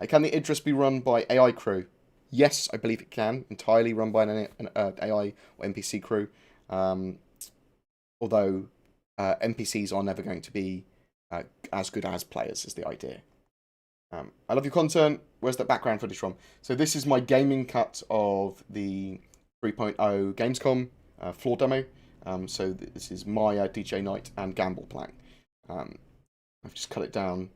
can the Idris be run by AI crew? Yes, I believe it can. Entirely run by an AI or NPC crew. Although NPCs are never going to be as good as players is the idea. I love your content. Where's that background footage from? So this is my gaming cut of the 3.0 Gamescom floor demo. So this is my DJ Night and Gamble playing. I've just cut it down.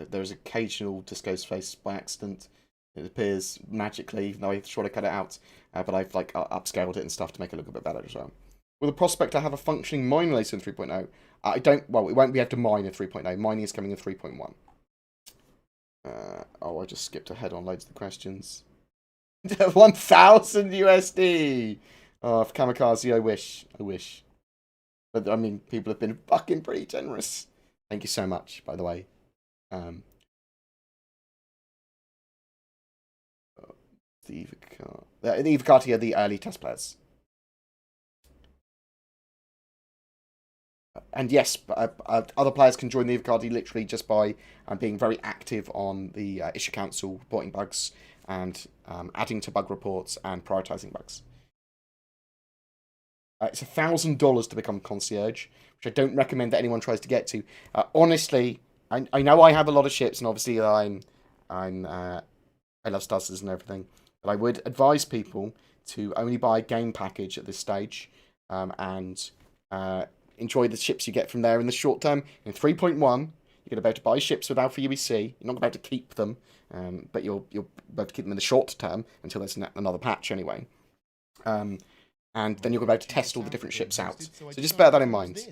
There's occasional Disco's face by accident. It appears magically, even though I tried to cut it out. But I've upscaled it and stuff to make it look a bit better as well. With the prospect I have a functioning mine laser in 3.0. I don't. Well, it won't be able to mine in 3.0. Mining is coming in 3.1. I just skipped ahead on loads of the questions. 1,000 USD. Oh, for Kamikaze, I wish. But I mean, people have been fucking pretty generous. Thank you so much, by the way. The Evocati are the early test players. And yes, other players can join the Evocati literally just by being very active on the issue council, reporting bugs, and adding to bug reports and prioritizing bugs. It's $1,000 to become Concierge, which I don't recommend that anyone tries to get to. Honestly, I know I have a lot of ships, and obviously I love Stuzzers and everything, but I would advise people to only buy a game package at this stage, and enjoy the ships you get from there in the short term. In 3.1, you're going to be able to buy ships with Alpha UEC. You're not going to be able to keep them, but you'll be able to keep them in the short term until there's another patch anyway. And then you'll be able to test all the different ships out. So just bear that in mind.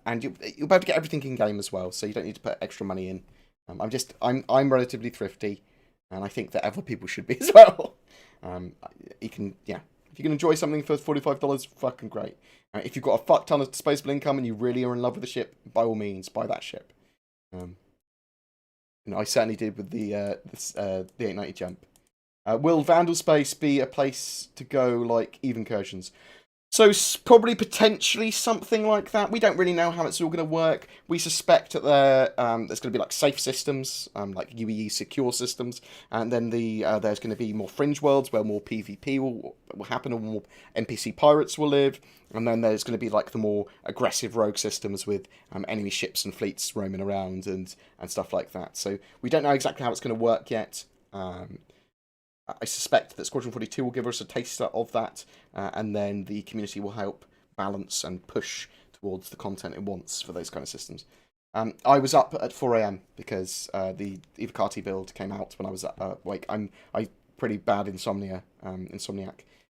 And you'll be able to get everything in game as well, so you don't need to put extra money in. I'm relatively thrifty, and I think that other people should be as well. If you can enjoy something for $45, fucking great. If you've got a fuck ton of disposable income and you really are in love with the ship, by all means, buy that ship. I certainly did with the 890 jump. Will Vandal Space be a place to go like Eve Incursions? So probably potentially something like that. We don't really know how it's all going to work. We suspect that there's going to be like safe systems, like UEE secure systems, and then there's going to be more fringe worlds where more PvP will happen and more NPC pirates will live, and then there's going to be like the more aggressive rogue systems with enemy ships and fleets roaming around and stuff like that. So we don't know exactly how it's going to work yet. I suspect that Squadron 42 will give us a taster of that, and then the community will help balance and push towards the content it wants for those kind of systems. I was up at 4 AM because the Evocati build came out when I was awake. I'm pretty bad insomniac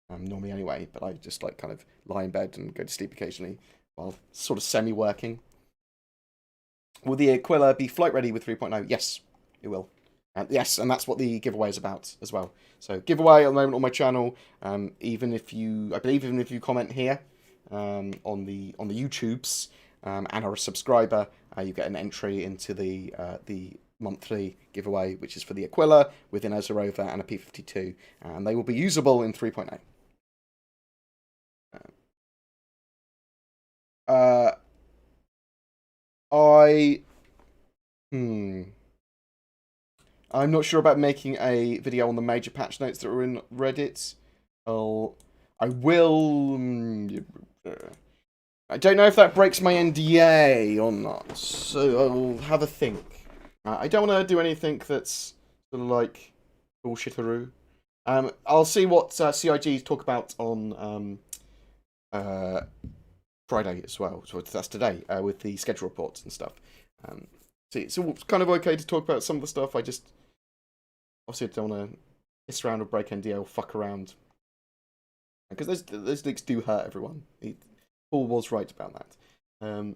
normally anyway, but I just kind of lie in bed and go to sleep occasionally while sort of semi-working. Will the Aquila be flight ready with 3.0? Yes, it will. Yes, and that's what the giveaway is about as well. So giveaway at the moment on my channel. Even if you comment here on the YouTubes and are a subscriber, you get an entry into the monthly giveaway, which is for the Aquila with an Ezra Rover and a P52, and they will be usable in 3.0. I'm not sure about making a video on the major patch notes that are in Reddit. I will. I don't know if that breaks my NDA or not, so I'll have a think. I don't want to do anything that's sort of like bullshitteroo. I'll see what CIGs talk about on Friday as well. So that's today with the schedule reports and stuff. So it's all kind of okay to talk about some of the stuff. I just obviously don't want to piss around or break NDA or fuck around because those leaks do hurt everyone. Paul was right about that.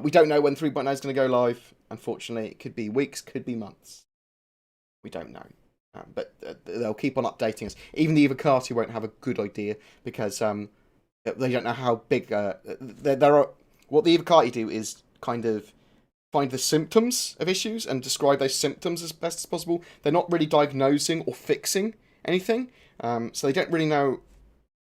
We don't know when 3.0 is going to go live. Unfortunately, it could be weeks, could be months. We don't know. But they'll keep on updating us. Even the Evocati won't have a good idea because they don't know how big. There are what the Evocati do is kind of find the symptoms of issues and describe those symptoms as best as possible. They're not really diagnosing or fixing anything, so they don't really know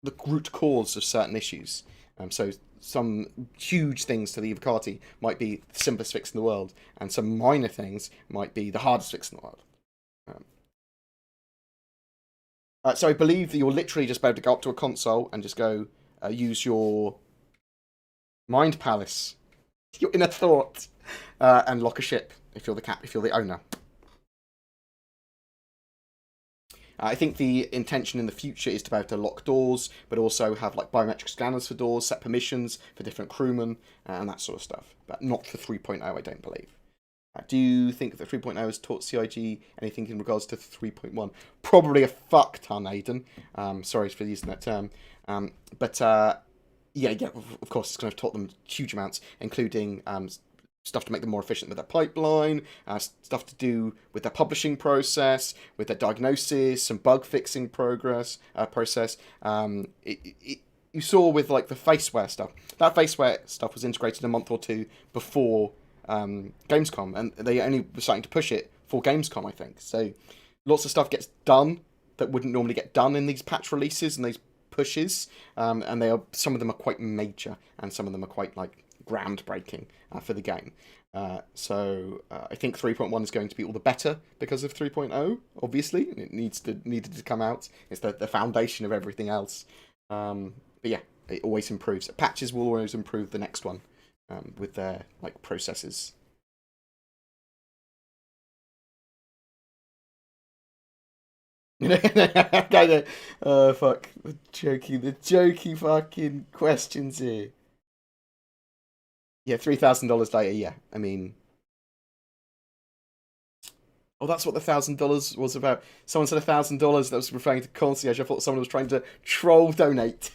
the root cause of certain issues. So some huge things to the Evocati might be the simplest fix in the world, and some minor things might be the hardest fix in the world. So I believe that you're literally just able to go up to a console and just go use your mind palace, your inner thought, and lock a ship if you're the owner. I think the intention in the future is to be able to lock doors, but also have like biometric scanners for doors, set permissions for different crewmen, and that sort of stuff. But not for 3.0, I don't believe. Do you think that 3.0 has taught CIG anything in regards to 3.1? Probably a fuck ton, Aiden. Sorry for using that term. But yeah, of course, it's going to have taught them huge amounts, including stuff to make them more efficient with their pipeline, stuff to do with their publishing process, with their diagnosis, some bug fixing process. You saw with like the faceware stuff. That faceware stuff was integrated a month or two before Gamescom, and they only were starting to push it for Gamescom, I think. So lots of stuff gets done that wouldn't normally get done in these patch releases and these pushes, and some of them are quite major, and some of them are quite like groundbreaking for the game. So I think 3.1 is going to be all the better because of 3.0. Obviously, it needed to come out. It's the foundation of everything else. But yeah, it always improves. Patches will always improve the next one with their like processes. Fuck the jokey fucking questions here. Yeah, $3,000 later. Yeah, I mean, oh, that's what the $1,000 was about. Someone said $1,000. That was referring to Concierge. I thought someone was trying to troll donate.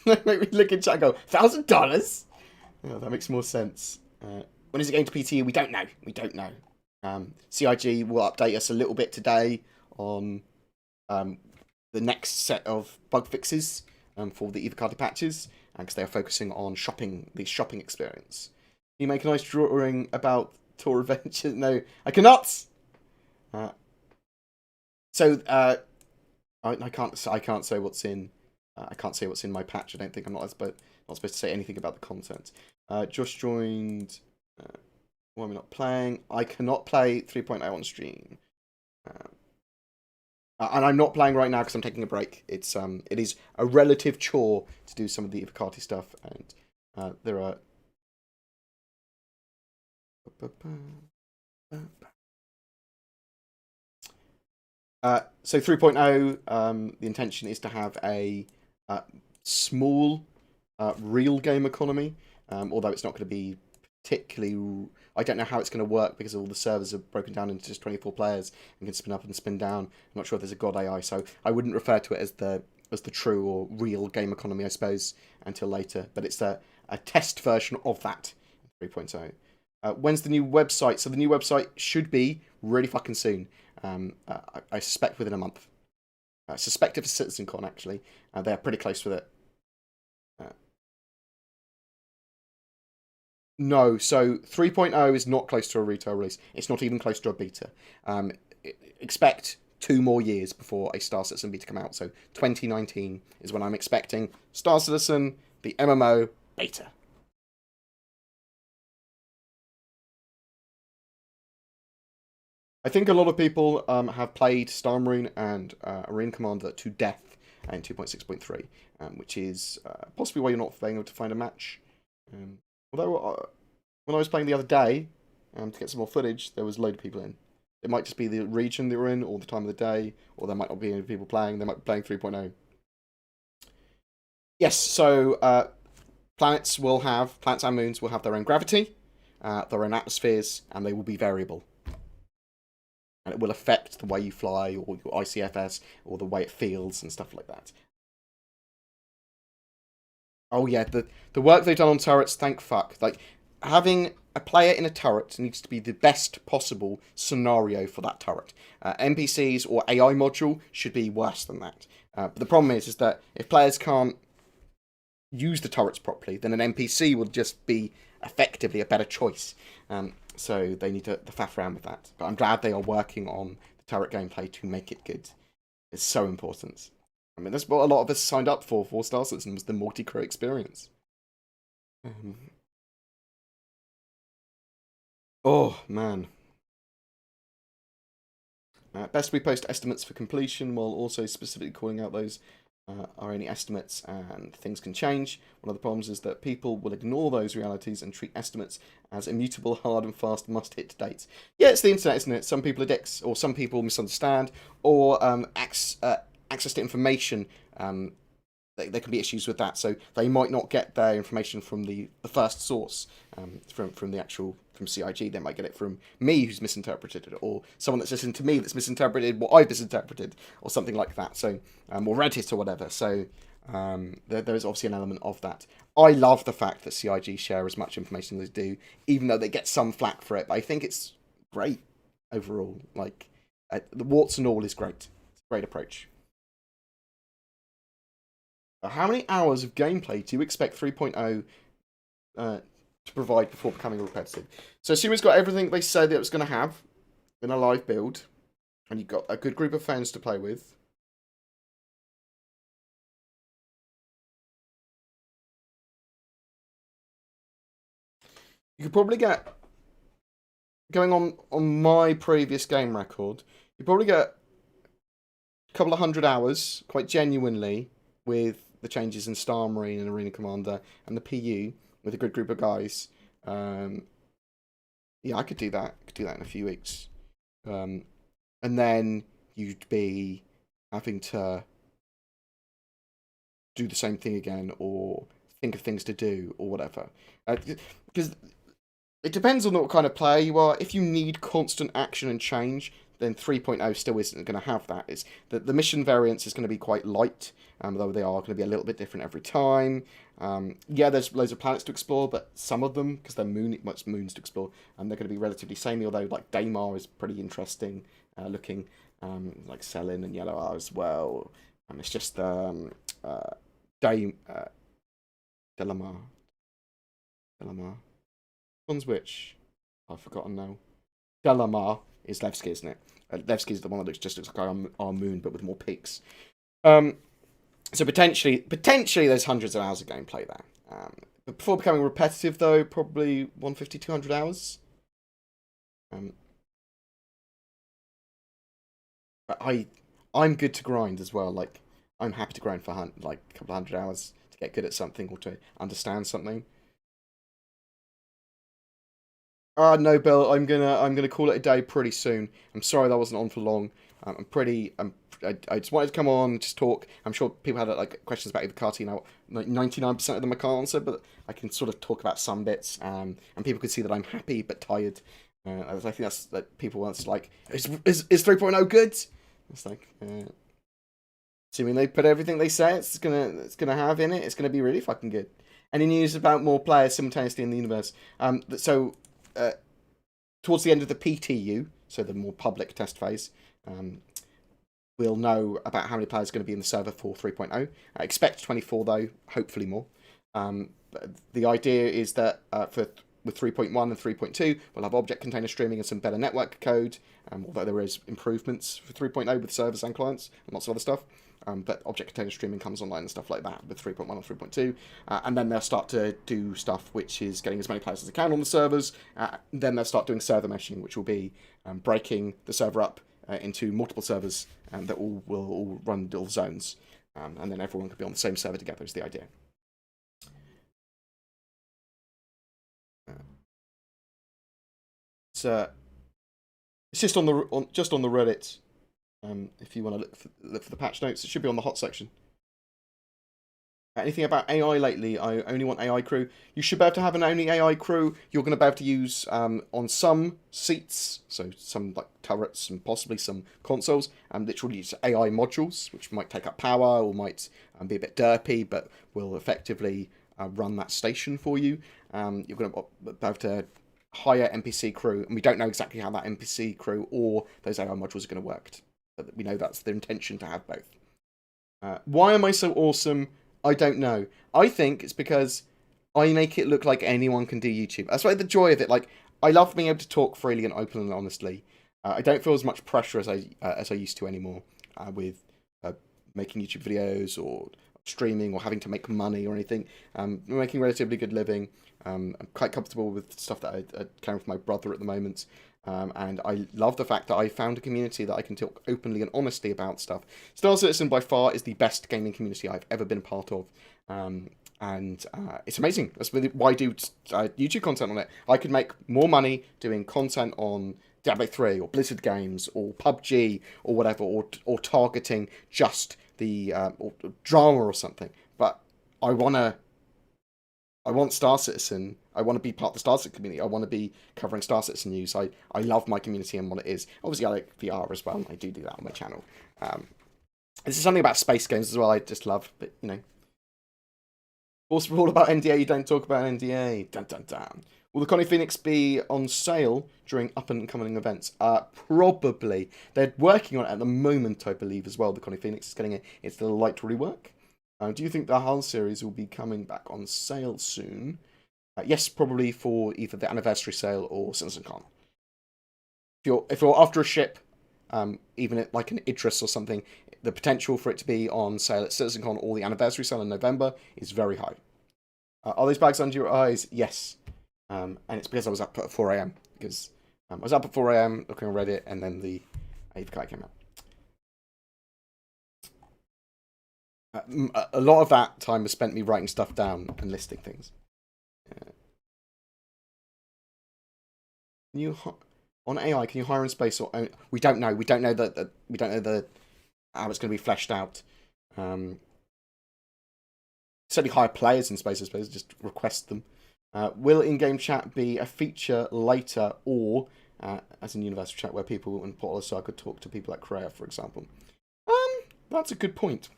Make me look in chat and go $1,000. Oh, that makes more sense. When is it going to PTE? We don't know. We don't know. CIG will update us a little bit today on the next set of bug fixes for the Evocati patches, because they are focusing on the shopping experience. Can you make a nice drawing about Tour Adventure? No, I cannot. I can't say what's in. I can't say what's in my patch. I don't think I'm not supposed to say anything about the content. Josh joined. Why am I not playing? I cannot play 3.0 on stream. And I'm not playing right now because I'm taking a break. It is a relative chore to do some of the Evocati stuff, and there are. So 3.0, the intention is to have a small real game economy, although it's not going to be particularly. I don't know how it's going to work because all the servers are broken down into just 24 players and can spin up and spin down. I'm not sure if there's a god AI, so I wouldn't refer to it as the true or real game economy, I suppose, until later. But it's a test version of that 3.0. When's the new website? So the new website should be really fucking soon. I suspect within a month. I suspect it for CitizenCon, actually. They're pretty close with it. No, so 3.0 is not close to a retail release. It's not even close to a beta. Expect 2 more years before a Star Citizen beta come out. So 2019 is when I'm expecting Star Citizen, the MMO beta. I think a lot of people have played Star Marine and Marine Commander to death in 2.6.3, which is possibly why you're not being able to find a match. Although, when I was playing the other day, to get some more footage, there was a load of people in. It might just be the region they were in, or the time of the day, or there might not be any people playing. They might be playing 3.0. Yes, so planets and moons will have their own gravity, their own atmospheres, and they will be variable. And it will affect the way you fly, or your ICFS, or the way it feels, and stuff like that. Oh yeah, the work they've done on turrets, thank fuck. Like, having a player in a turret needs to be the best possible scenario for that turret. NPCs or AI module should be worse than that. But the problem is that if players can't use the turrets properly, then an NPC will just be effectively a better choice. So they need to faff around with that. But I'm glad they are working on the turret gameplay to make it good. It's so important. I mean, that's what a lot of us signed up for Star Citizen, was the multi-crew experience. Oh, man. Best we post estimates for completion, while also specifically calling out those are only estimates and things can change. One of the problems is that people will ignore those realities and treat estimates as immutable, hard and fast must-hit dates. Yeah, it's the internet, isn't it? Some people are dicks, or some people misunderstand, or access to information. There can be issues with that, so they might not get their information from the first source, from the actual from CIG. They might get it from me, who's misinterpreted it, or someone that's listened to me that's misinterpreted what I've misinterpreted, or something like that. So, or Reddit or whatever. So, there is obviously an element of that. I love the fact that CIG share as much information as they do, even though they get some flack for it. But I think it's great overall. Like, the warts and all is great. It's a great approach. How many hours of gameplay do you expect 3.0 to provide before becoming repetitive? So assume it's got everything they said it was going to have in a live build, and you've got a good group of fans to play with. You could probably get, going on my previous game record, you probably get a couple of 100 hours, quite genuinely, with the changes in Star Marine and Arena Commander and the PU with a good group of guys. Yeah, I could do that. I could do that in a few weeks. And then you'd be having to do the same thing again, or think of things to do, or whatever. Because it depends on what kind of player you are. If you need constant action and change, then 3.0 still isn't going to have that. It's the mission variance is going to be quite light, though they are going to be a little bit different every time. Yeah, there's loads of planets to explore, but some of them, because they're much moons to explore, and they're going to be relatively samey. Although like Daymar is pretty interesting looking, like Selin and Yellow are as well. And it's just Delamar. One's which? I've forgotten now. Delamar is Levski, isn't it? Levski is the one that looks like our moon, but with more peaks. So potentially there's hundreds of hours of gameplay there. But before becoming repetitive, though, probably 150, 200 hours. But I'm good to grind as well. Like, I'm happy to grind for like a couple of 100 hours to get good at something or to understand something. No, Bill. I'm gonna call it a day pretty soon. I'm sorry that wasn't on for long. I just wanted to come on, just talk. I'm sure people had like questions about Evocati now. 99% of them I can't answer, but I can sort of talk about some bits. And people can see that I'm happy but tired. I think that's like people want to like, is 3.0 good? It's like, assuming they put everything they say it's gonna have in it, it's gonna be really fucking good. Any news about more players simultaneously in the universe? Towards the end of the PTU, so the more public test phase, we'll know about how many players are going to be in the server for 3.0. I expect 24 though, hopefully more. But the idea is that with 3.1 and 3.2, we'll have object container streaming and some better network code, although there is improvements for 3.0 with servers and clients and lots of other stuff. But object container streaming comes online and stuff like that with 3.1 and 3.2. And then they'll start to do stuff which is getting as many players as they can on the servers. Then they'll start doing server meshing, which will be breaking the server up into multiple servers that will all run dual zones. And then everyone can be on the same server together is the idea. It's just on the Reddit. If you want to look for the patch notes, it should be on the hot section. Anything about AI lately? I only want AI crew. You should be able to have an only AI crew. You're going to be able to use on some seats, so some like turrets and possibly some consoles, literally use AI modules, which might take up power or might be a bit derpy, but will effectively run that station for you. You're going to be able to hire NPC crew, and we don't know exactly how that NPC crew or those AI modules are going to work. But we know that's the intention to have both. Why am I so awesome? I don't know. I think it's because I make it look like anyone can do YouTube. That's like the joy of it. Like, I love being able to talk freely and openly and honestly. I don't feel as much pressure as I used to anymore with making YouTube videos or streaming or having to make money or anything. I'm making a relatively good living. I'm quite comfortable with stuff that I carry with my brother at the moment. And I love the fact that I found a community that I can talk openly and honestly about stuff. Star Citizen by far is the best gaming community I've ever been a part of. It's amazing. That's really why I do YouTube content on it. I could make more money doing content on Diablo 3 or Blizzard games or PUBG or whatever, or targeting just the or drama or something. But I want Star Citizen. I want to be part of the Star Citizen community. I want to be covering Star Citizen news. I love my community and what it is. Obviously, I like VR as well. I do that on my channel. This is something about space games as well. I just love, but you know. Also, all about NDA. You don't talk about NDA. Dun dun dun. Will the Connie Phoenix be on sale during up and coming events? Probably. They're working on it at the moment, I believe, as well. The Connie Phoenix is getting its little light rework. Do you think the Hull series will be coming back on sale soon? Yes, probably for either the anniversary sale or CitizenCon. If you're after a ship, even like an Idris or something, the potential for it to be on sale at CitizenCon or the anniversary sale in November is very high. Are those bags under your eyes? Yes. And it's because I was up at 4 a.m. Because I was up at 4 a.m. looking on Reddit, and then the Evocati came out. A lot of that time was spent me writing stuff down and listing things. Can you on AI? Can you hire in space or own? We don't know. We don't know that. We don't know how it's going to be fleshed out. Certainly hire players in space, I suppose. Just request them. Will in-game chat be a feature later, or as in universal chat where people in Portal so I could talk to people like Kreia, for example? That's a good point.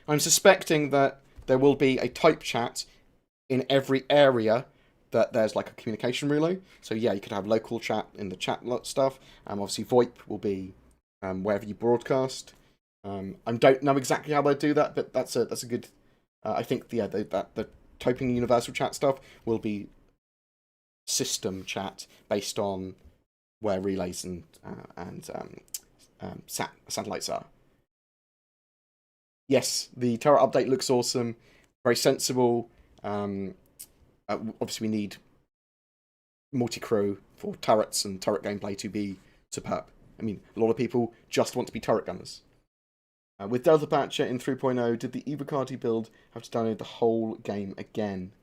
I'm suspecting that there will be a type chat in every area that there's like a communication relay. So yeah, you could have local chat in the chat stuff. Obviously VoIP will be wherever you broadcast. I don't know exactly how they do that, but that's a good. I think the typing universal chat stuff will be system chat based on where relays and satellites are. Yes, the turret update looks awesome, very sensible. Obviously, we need multi-crew for turrets and turret gameplay to be superb. I mean, a lot of people just want to be turret gunners. With Delta Patcher in 3.0, did the Evocati build have to download the whole game again?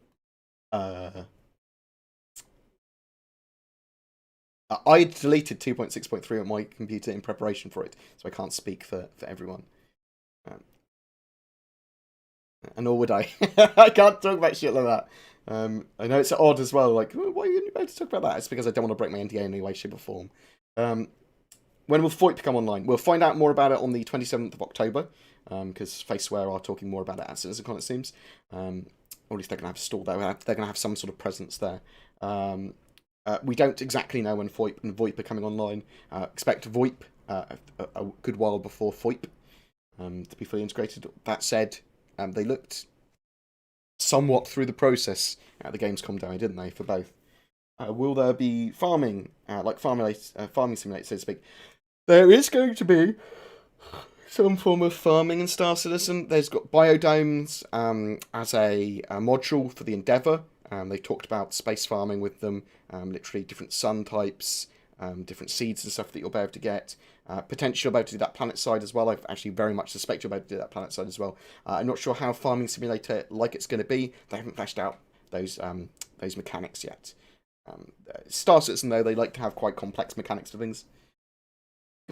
I deleted 2.6.3 on my computer in preparation for it, so I can't speak for everyone. And nor would I. I can't talk about shit like that. I know it's odd as well. Like, why are you able to talk about that? It's because I don't want to break my NDA in any way, shape, or form. When will VoIP come online? We'll find out more about it on the 27th of October, because Faceware are talking more about it at CitizenCon, it seems. Or at least they're going to have a stall there. They're going to have some sort of presence there. We don't exactly know when VoIP and VoIP are coming online. Expect VoIP a good while before VoIP to be fully integrated. That said, they looked somewhat through the process at the Gamescom day, didn't they, for both? Will there be farming, like farming simulator, so to speak? There is going to be some form of farming in Star Citizen. There's got biodomes as a module for the Endeavour. They talked about space farming with them, literally different sun types, different seeds and stuff that you'll be able to get. Potentially you'll be able to do that planet side as well. I actually very much suspect you'll be able to do that planet side as well. I'm not sure how farming simulator like it's going to be. They haven't fleshed out those mechanics yet. Star Citizen, though, they like to have quite complex mechanics to things.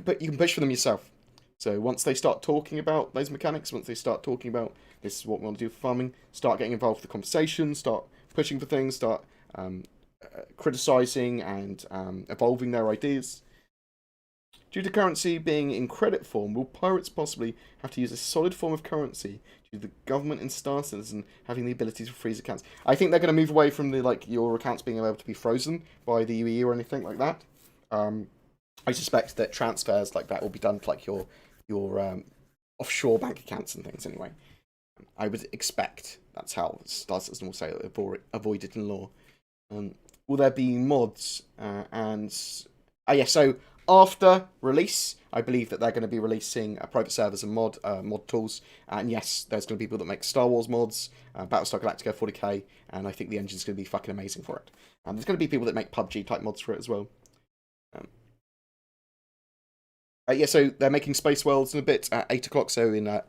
But you can push for them yourself. So once they start talking about those mechanics, once they start talking about this is what we want to do for farming, start getting involved with the conversation, start pushing for things, start criticizing and evolving their ideas. Due to currency being in credit form, will pirates possibly have to use a solid form of currency due to the government and Star Citizen having the ability to freeze accounts? I think they're going to move away from the your accounts being able to be frozen by the UE or anything like that. I suspect that transfers like that will be done to your offshore bank accounts and things anyway. I would expect that's how Star Citizen will say avoid it in law. Will there be mods? So after release, I believe that they're going to be releasing private servers and mod tools. And yes, there's going to be people that make Star Wars mods, Battlestar Galactica 40k, and I think the engine's going to be fucking amazing for it. There's going to be people that make PUBG type mods for it as well. So they're making Space Worlds in a bit at 8 o'clock, so in 8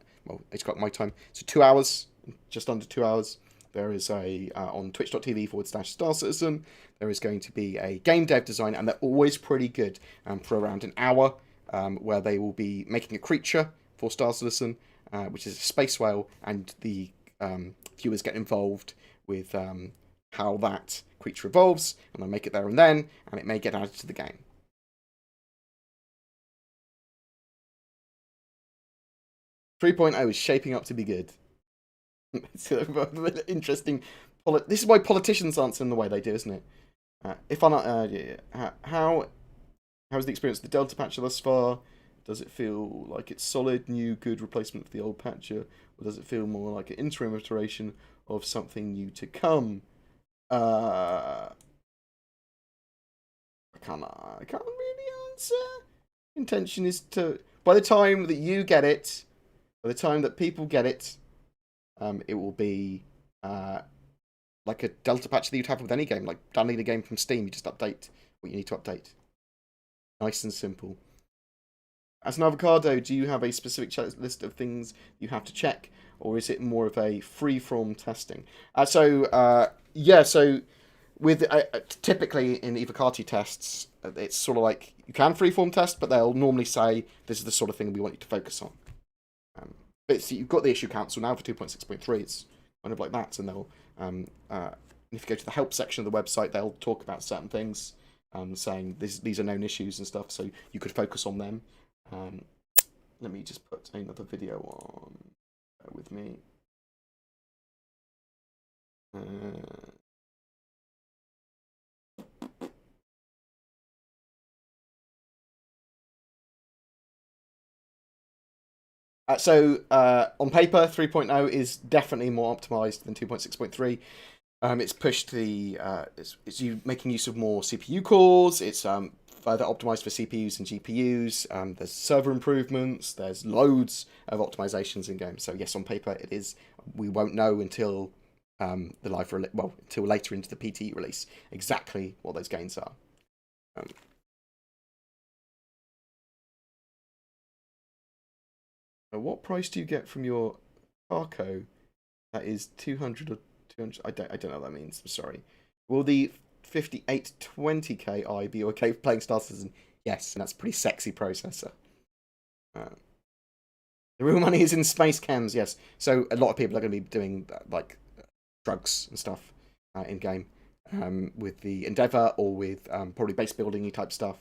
o'clock my time. So 2 hours, just under 2 hours. There is on twitch.tv/Star Citizen, there is going to be a game dev design, and they're always pretty good for around an hour, where they will be making a creature for Star Citizen, which is a space whale, and the viewers get involved with how that creature evolves, and they'll make it there and then, and it may get added to the game. is shaping up to be good. It's interesting. This is why politicians answer in the way they do, isn't it? How is the experience of the Delta Patcher thus far? Does it feel like it's solid, new, good replacement of the old Patcher, or does it feel more like an interim iteration of something new to come? I can't really answer. Intention is to, by the time that you get it, by the time that people get it, it will be like a Delta patch that you'd have with any game, like downloading a game from Steam. You just update what you need to update. Nice and simple. As an avocado, do you have a specific checklist of things you have to check, or is it more of a free-form testing? So with typically in Evocati tests, it's sort of like you can free-form test, but they'll normally say this is the sort of thing we want you to focus on. But you've got the issue council now for 2.6.3. It's kind of like that, and they'll if you go to the help section of the website, they'll talk about certain things, saying these are known issues and stuff, so you could focus on them. Let me just put another video on with me. On paper, 3.0 is definitely more optimized than 2.6.3. It's pushed it's you making use of more CPU cores. It's further optimized for CPUs and GPUs. There's server improvements. There's loads of optimizations in games. So yes, on paper it is. We won't know until until later into the PTE release exactly what those gains are. What price do you get from your Arco? That is 200 or 200. I don't know what that means. I'm sorry. Will the 5820K be okay for playing Star Citizen? Yes, and that's a pretty sexy processor. The real money is in space cams. Yes, so a lot of people are going to be doing like drugs and stuff in game with the Endeavour or with probably base building type stuff.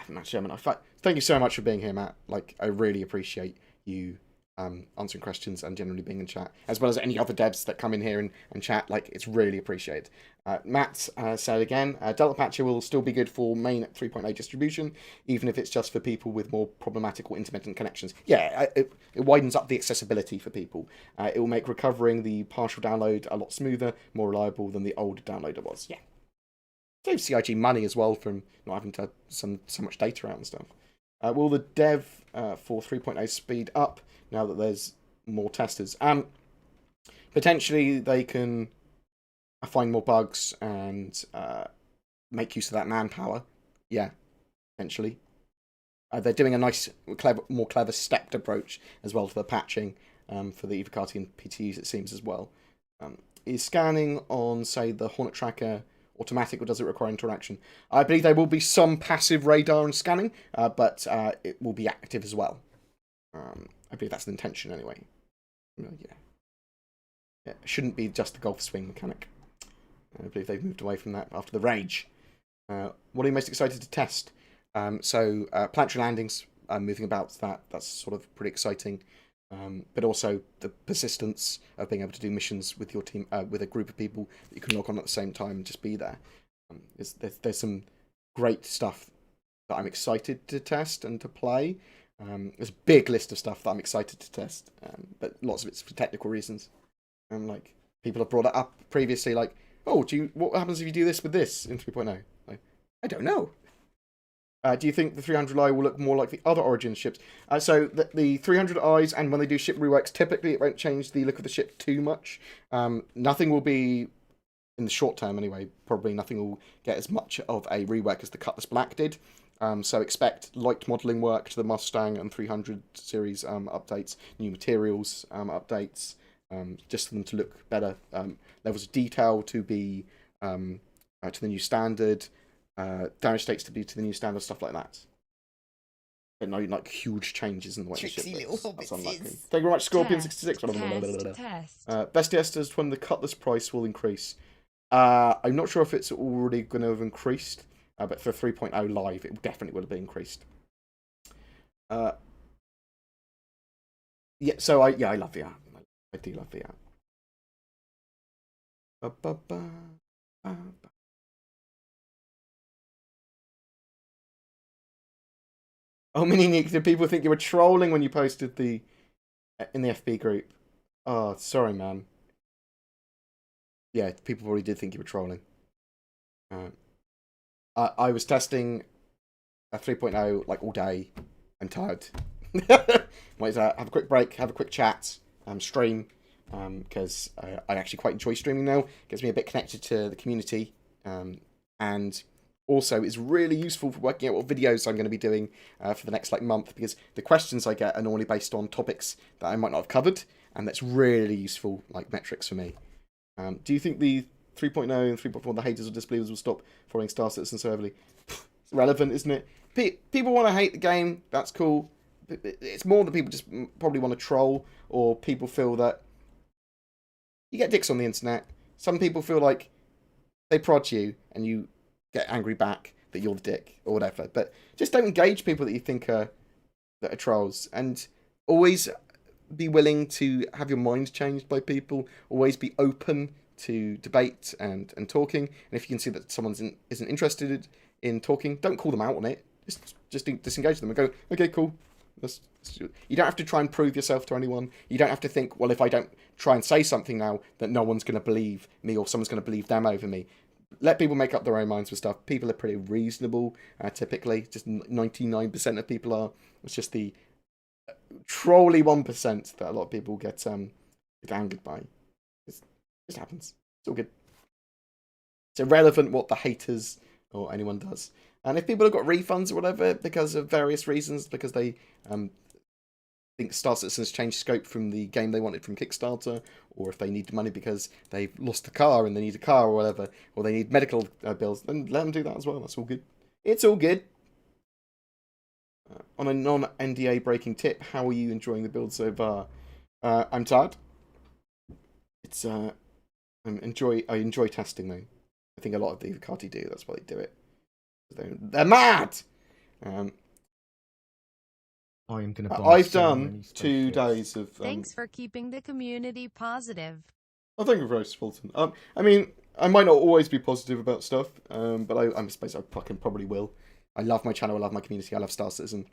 Matt Sherman, thank you so much for being here, Matt. Like, I really appreciate you answering questions and generally being in chat, as well as any other devs that come in here and chat. Like, it's really appreciated. Matt said again, Delta Patcher will still be good for main 3.0 distribution, even if it's just for people with more problematic or intermittent connections. Yeah, it widens up the accessibility for people. It will make recovering the partial download a lot smoother, more reliable than the older downloader was. Yeah. Saves CIG money as well from not having to send so much data out and stuff. Will the dev for 3.0 speed up now that there's more testers? Potentially they can find more bugs and make use of that manpower. Yeah, potentially. They're doing a nice, more clever stepped approach as well to the patching for the Evocati and PTUs, it seems, as well. Is scanning on, say, the Hornet Tracker automatic or does it require interaction? I believe there will be some passive radar and scanning, but it will be active as well. I believe that's the intention anyway. Yeah. It shouldn't be just the golf swing mechanic. I believe they've moved away from that after the rage. What are you most excited to test? Planetary landings, moving about, that's sort of pretty exciting. But also the persistence of being able to do missions with your team, with a group of people that you can log on at the same time and just be there. There's some great stuff that I'm excited to test and to play. There's a big list of stuff that I'm excited to test, but lots of it's for technical reasons. Like people have brought it up previously, like, oh, what happens if you do this with this in 3.0? Like, I don't know. Do you think the 300i will look more like the other Origins ships? So the 300i's, and when they do ship reworks, typically it won't change the look of the ship too much. Nothing will be, in the short term anyway, probably nothing will get as much of a rework as the Cutlass Black did. So expect light modelling work to the Mustang and 300 series updates, new materials updates, just for them to look better. Levels of detail to be to the new standard. Damage states to be to the new standard, stuff like that. But no, like huge changes in the way the ship looks. That's unlikely. Thank you very much, Scorpion66. Test. Best testers when the Cutlass price will increase. I'm not sure if it's already going to have increased, but for 3.0 live, it definitely would have been increased. Yeah, so I love VR. I do love VR. Oh, Mini Nick, did people think you were trolling when you posted in the FB group? Oh, sorry, man. Yeah, people probably did think you were trolling. I was testing a 3.0 like all day. I'm tired. Might have a quick break, have a quick chat, stream, because I actually quite enjoy streaming now. Gets me a bit connected to the community, and also is really useful for working out what videos I'm going to be doing for the next month, because the questions I get are normally based on topics that I might not have covered, and that's really useful metrics for me. Do you think the 3.0 and 3.4, the haters or disbelievers, will stop following Star Citizen so heavily? It's relevant, isn't it? People want to hate the game, that's cool. It's more that people just probably want to troll, or people feel that you get dicks on the internet. Some people feel like they prod you and you get angry back that you're the dick or whatever. But just don't engage people that you think that are trolls, and always be willing to have your mind changed by people. Always be open to debate and talking. And if you can see that someone isn't interested in talking, don't call them out on it. Just disengage them and go, okay, cool. You don't have to try and prove yourself to anyone. You don't have to think, well, if I don't try and say something now, that no one's going to believe me or someone's going to believe them over me. Let people make up their own minds with stuff. People are pretty reasonable, typically. Just 99% of people are. It's just the trolly 1% that a lot of people get angered by. It just happens. It's all good. It's irrelevant what the haters or anyone does. And if people have got refunds or whatever because of various reasons, because they think Star Citizen's changed scope from the game they wanted from Kickstarter, or if they need money because they've lost a car and they need a car or whatever, or they need medical bills, then let them do that as well. That's all good. It's all good. On a non-NDA breaking tip, how are you enjoying the build so far? I'm tired. It's I enjoy testing though. I think a lot of the Evocati do. That's why they do it. They're mad. I am going to buy I've so done many 2 spaceships. days of. Thanks for keeping the community positive. Oh, thank you very much, Fulton. I mean, I might not always be positive about stuff, but I suppose I fucking probably will. I love my channel, I love my community, I love Star Citizen.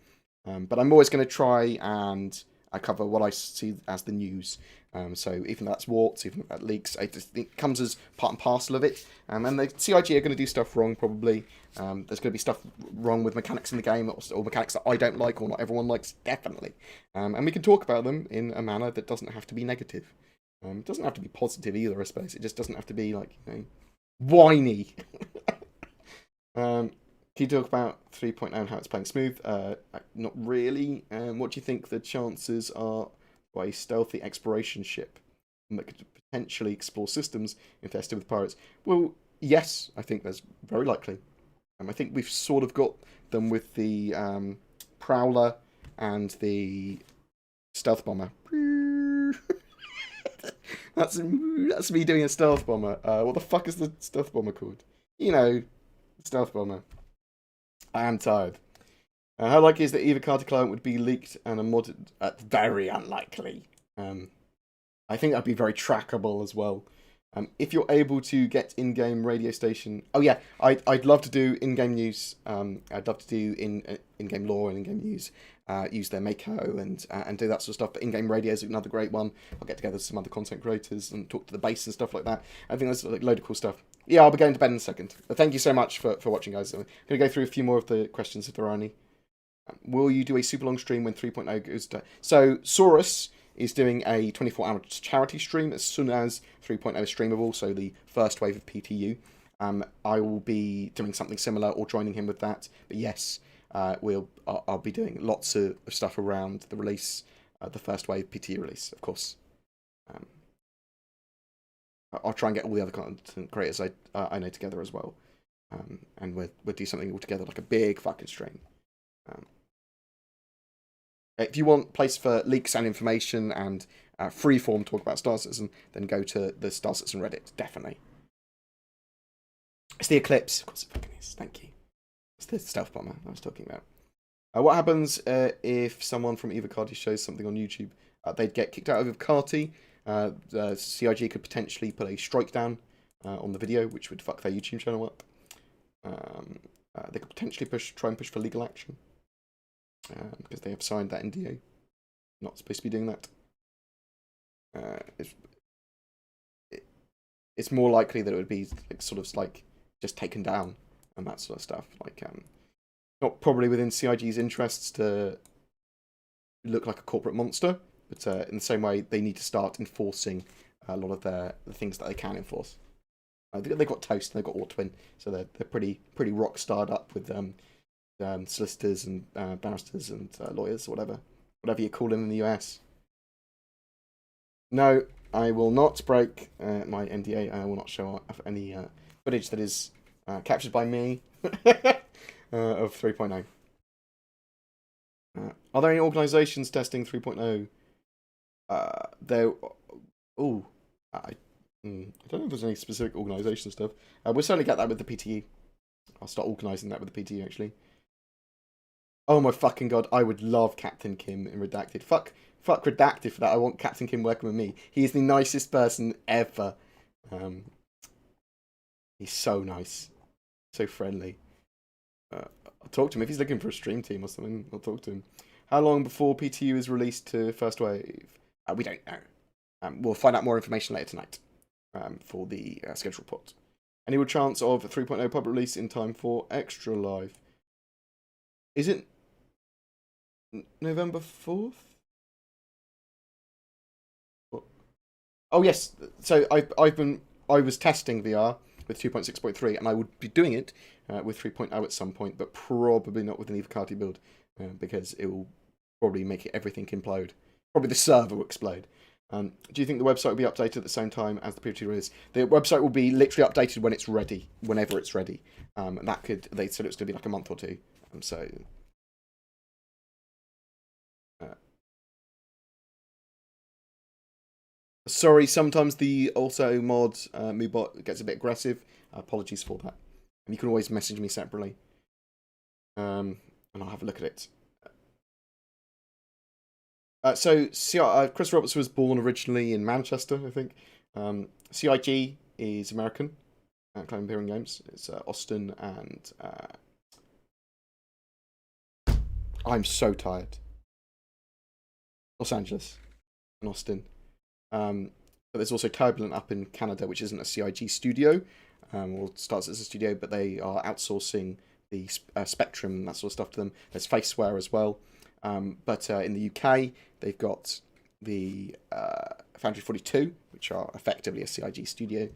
But I'm always going to try and cover what I see as the news. So even though that's warts, even though that leaks, I just think it comes as part and parcel of it. And the CIG are going to do stuff wrong, probably. There's going to be stuff wrong with mechanics in the game, or mechanics that I don't like, or not everyone likes, definitely. And we can talk about them in a manner that doesn't have to be negative. It doesn't have to be positive either, I suppose. It just doesn't have to be, whiny. Can you talk about 3.0 and how it's playing smooth? Not really. What do you think the chances are for a stealthy exploration ship that could potentially explore systems infested with pirates? Well, Yes, I think that's very likely. I think we've sort of got them with the Prowler and the Stealth Bomber. that's me doing a Stealth Bomber. What the fuck is the Stealth Bomber called? You know, Stealth Bomber. I am tired. How likely is that Evocati client would be leaked and a modded? Very unlikely. I think that'd be very trackable as well. If you're able to get in-game radio station, oh yeah, I'd love to do in-game news. I'd love to do in-game lore and in-game news. Use their Mako and do that sort of stuff. But in-game radio is another great one. I'll get together with some other content creators and talk to the base and stuff like that. I think there's like a load of cool stuff. Yeah, I'll be going to bed in a second. But thank you so much for watching, guys. I'm going to go through a few more of the questions if there are any. Will you do a super long stream when 3.0 goes to... So, Saurus is doing a 24-hour charity stream as soon as 3.0 is streamable, so the first wave of PTU. I will be doing something similar or joining him with that. But yes, I'll be doing lots of stuff around the release, the first wave PTU release, of course. I'll try and get all the other content creators I know together as well. And we'll do something all together, like a big fucking stream. If you want a place for leaks and information and free-form talk about Star Citizen, then go to the Star Citizen Reddit, definitely. It's the Eclipse. Of course it fucking is. Thank you. It's the Stealth Bomber I was talking about. What happens if someone from Evocati shows something on YouTube? They'd get kicked out of Evocati. CIG could potentially put a strike down on the video, which would fuck their YouTube channel up. They could potentially try and push for legal action. Because they have signed that NDA. Not supposed to be doing that. It's more likely that it would be like, sort of like just taken down and that sort of stuff. Like, not probably within CIG's interests to look like a corporate monster, but in the same way, they need to start enforcing a lot of the things that they can enforce. They've got Toast and they've got Ortwin, so they're pretty rock starred up with solicitors and barristers and lawyers, or whatever you call them in the US. No, I will not break my NDA. I will not show off any footage that is captured by me of 3.0. Are there any organisations testing 3.0? There. Oh, I don't know if there's any specific organisation stuff. We'll certainly get that with the PTE. I'll start organising that with the PTE actually. Oh my fucking god, I would love Captain Kim in Redacted. Fuck Redacted for that. I want Captain Kim working with me. He is the nicest person ever. He's so nice. So friendly. I'll talk to him. If he's looking for a stream team or something, I'll talk to him. How long before PTU is released to First Wave? We don't know. We'll find out more information later tonight for the schedule report. Any real chance of 3.0 public release in time for Extra Live? Is it November 4th? Oh yes. So I was testing VR with 2.6.3, and I would be doing it with 3.0 at some point, but probably not with an Evocati build because it will probably make everything implode. Probably the server will explode. Do you think the website will be updated at the same time as the PTU release? The website will be literally updated when it's ready, whenever it's ready. They said it was going to be like a month or two. So. Sorry, sometimes the also mod Moobot gets a bit aggressive. Apologies for that. And you can always message me separately. And I'll have a look at it. So Chris Roberts was born originally in Manchester, I think. CIG is American. Clan Imperium Games. It's Austin and... I'm so tired. Los Angeles and Austin. But there's also Turbulent up in Canada, which isn't a CIG studio, or starts as a studio, but they are outsourcing the Spectrum and that sort of stuff to them. There's Faceware as well. But in the UK, they've got the Foundry 42, which are effectively a CIG studio.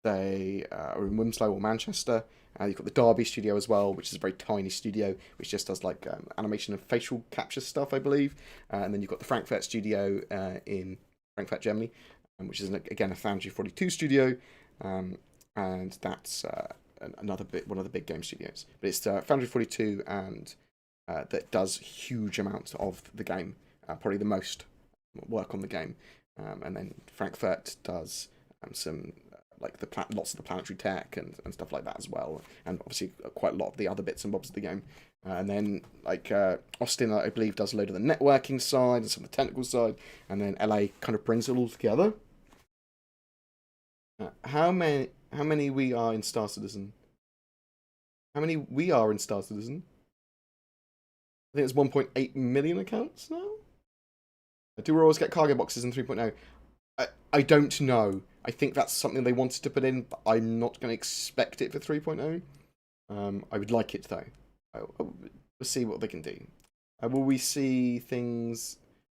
They are in Winslow or Manchester. You've got the Derby studio as well, which is a very tiny studio, which just does like animation and facial capture stuff, I believe. And then you've got the Frankfurt studio in Frankfurt, Germany, which is, again, a Foundry 42 studio. and that's one of the big game studios. But it's Foundry 42, and that does huge amounts of the game, probably the most work on the game. And then Frankfurt does some like lots of the planetary tech and stuff like that as well, and obviously quite a lot of the other bits and bobs of the game. And then like Austin, I believe, does a load of the networking side and some of the technical side, and then LA kind of brings it all together. How many we are in Star Citizen? How many we are in Star Citizen? I think it's 1.8 million accounts now. Do we always get cargo boxes in 3.0? I don't know. I think that's something they wanted to put in, but I'm not going to expect it for 3.0. I would like it though. We'll see what they can do. Will we see things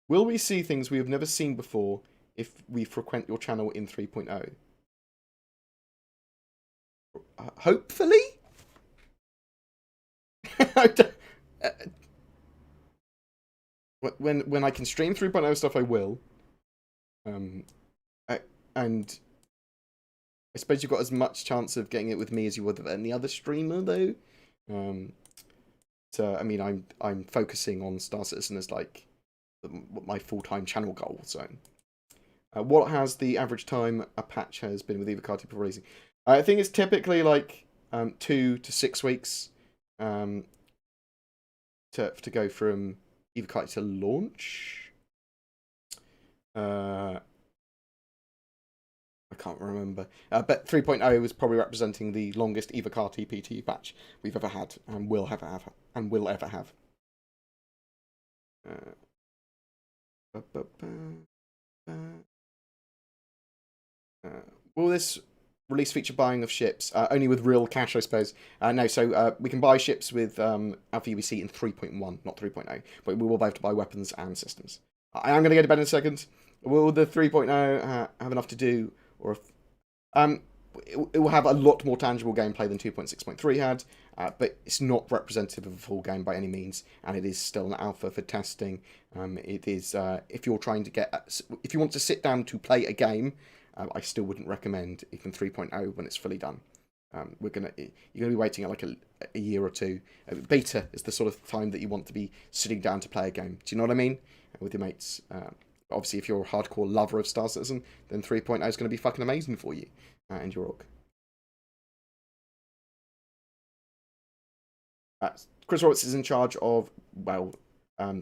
we have never seen before if we frequent your channel in 3.0? Hopefully? When I can stream 3.0 stuff, I will. And I suppose you've got as much chance of getting it with me as you would with any other streamer, though. So I mean, I'm focusing on Star Citizen as like my full-time channel goal. So, what has the average time a patch has been with Evocati before releasing? I think it's typically like 2 to 6 weeks to go from Evocati to launch. I can't remember, but 3.0 was probably representing the longest Evocati PTU patch we've ever had, and will ever have. Will this release feature buying of ships? Only with real cash, I suppose. No, so we can buy ships with Alpha UBC in 3.1, not 3.0, but we will be able to buy weapons and systems. I am going to go to bed in a second. Will the 3.0 have enough to do? Or if, it will have a lot more tangible gameplay than 2.6.3 had, but it's not representative of a full game by any means, and it is still an alpha for testing. It is if you're trying to if you want to sit down to play a game, I still wouldn't recommend even 3.0 when it's fully done. You're gonna be waiting like a year or two. Beta is the sort of time that you want to be sitting down to play a game. Do you know what I mean? With your mates. Obviously, if you're a hardcore lover of Star Citizen, then 3.0 is going to be fucking amazing for you and your org. Chris Roberts is in charge of,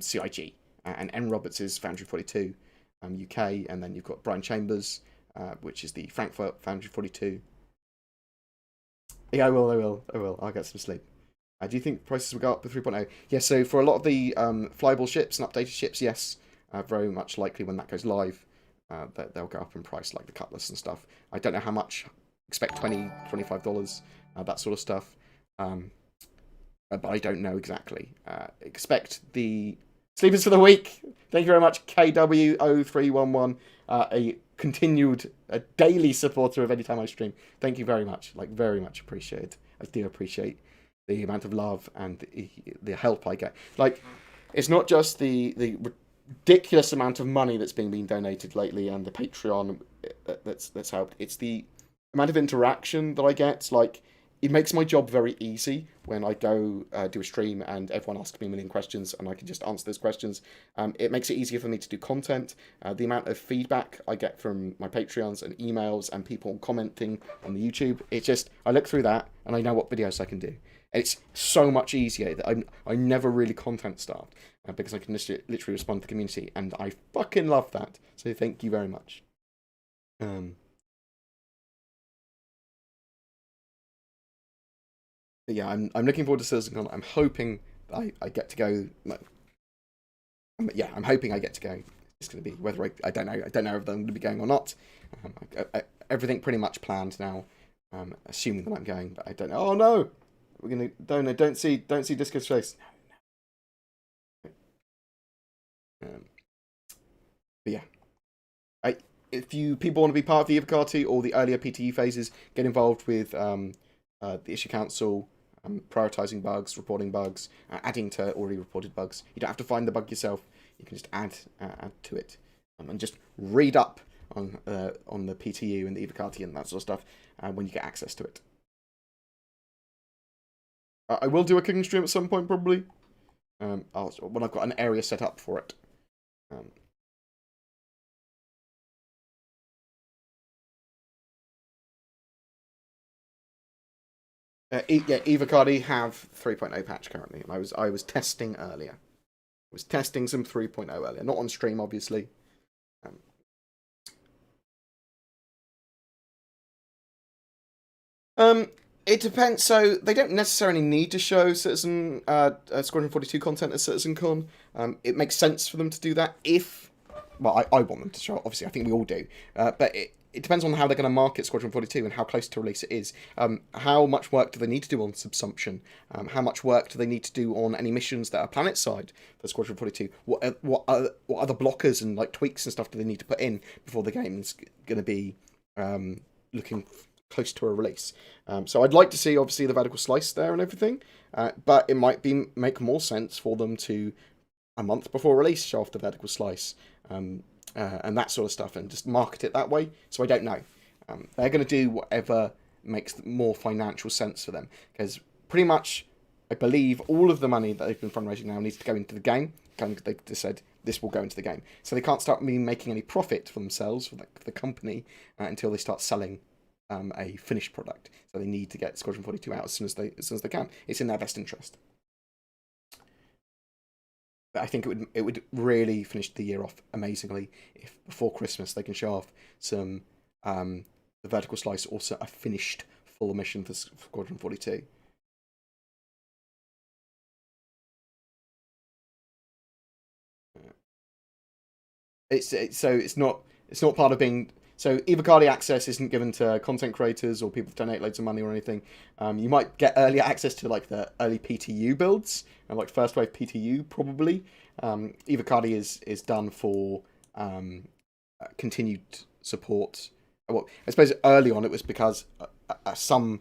CIG, and N. Roberts is Foundry 42 UK, and then you've got Brian Chambers, which is the Frankfurt Foundry 42. Yeah, I will. I'll get some sleep. Do you think prices will go up with 3.0? Yeah, so for a lot of the flyable ships and updated ships, yes. Very much likely when that goes live, that they'll go up in price, like the Cutlass and stuff. I don't know how much. Expect $20, $25, that sort of stuff. But I don't know exactly. Expect the Sleepers for the Week. Thank you very much, KW0311, a daily supporter of Anytime I Stream. Thank you very much. Like, very much appreciated. I do appreciate the amount of love and the help I get. Like, it's not just the ridiculous amount of money that's being donated lately and the Patreon that's helped. It's the amount of interaction that I get. Like, it makes my job very easy when I go do a stream and everyone asks me a million questions and I can just answer those questions. It makes it easier for me to do content. The amount of feedback I get from my Patreons and emails and people commenting on the YouTube, it's just, I look through that and I know what videos I can do. It's so much easier that I'm never really content starved because I can just literally respond to the community, and I fucking love that. So thank you very much. But yeah, I'm looking forward to CitizenCon. I'm hoping I get to go. I'm hoping I get to go. It's going to be whether I don't know. I don't know if I'm going to be going or not. Everything pretty much planned now. Assuming that I'm going, but I don't know. Oh no! We're gonna don't see Disco's face. But yeah, if people want to be part of the Evocati or the earlier PTE phases, get involved with the issue council, prioritizing bugs, reporting bugs, adding to already reported bugs. You don't have to find the bug yourself. You can just add to it and just read up on the PTU and the Evocati and that sort of stuff when you get access to it. I will do a cooking stream at some point, probably. When I've got an area set up for it. Yeah, Evocati have 3.0 patch currently, and I was testing earlier. I was testing some 3.0 earlier, not on stream, obviously. It depends. So they don't necessarily need to show Citizen Squadron 42 content as CitizenCon. It makes sense for them to do that if, well, I want them to show it. Obviously, I think we all do. But it depends on how they're going to market Squadron 42 and how close to release it is. How much work do they need to do on subsumption? How much work do they need to do on any missions that are planet side for Squadron 42? What other blockers and like tweaks and stuff do they need to put in before the game's going to be looking close to a release? So I'd like to see obviously the vertical slice there and everything, but it might make more sense for them to a month before release show off the vertical slice. And that sort of stuff, and just market it that way. So I don't know. They're going to do whatever makes more financial sense for them, because pretty much, I believe all of the money that they've been fundraising now needs to go into the game. They just said this will go into the game, so they can't start making any profit for themselves for the company until they start selling a finished product. So they need to get Squadron 42 out as soon as they can. It's in their best interest. But I think it would really finish the year off amazingly if before Christmas they can show off some the vertical slice, also a finished full mission for Squadron 42. It's not part of being. So Evocati access isn't given to content creators or people that donate loads of money or anything. You might get early access to like the early PTU builds and like first wave PTU probably. Evocati is done for continued support. Well, I suppose early on it was because some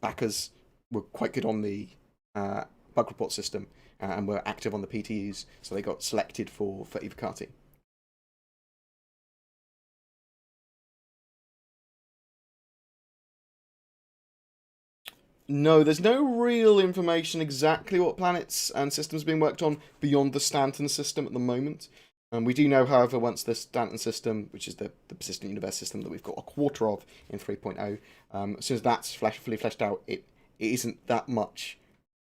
backers were quite good on the bug report system and were active on the PTUs, so they got selected for Evocati. No, there's no real information exactly what planets and systems are being worked on beyond the Stanton system at the moment. We do know, however, once the Stanton system, which is the persistent universe system that we've got a quarter of in 3.0, as soon as that's fully fleshed out, it isn't that much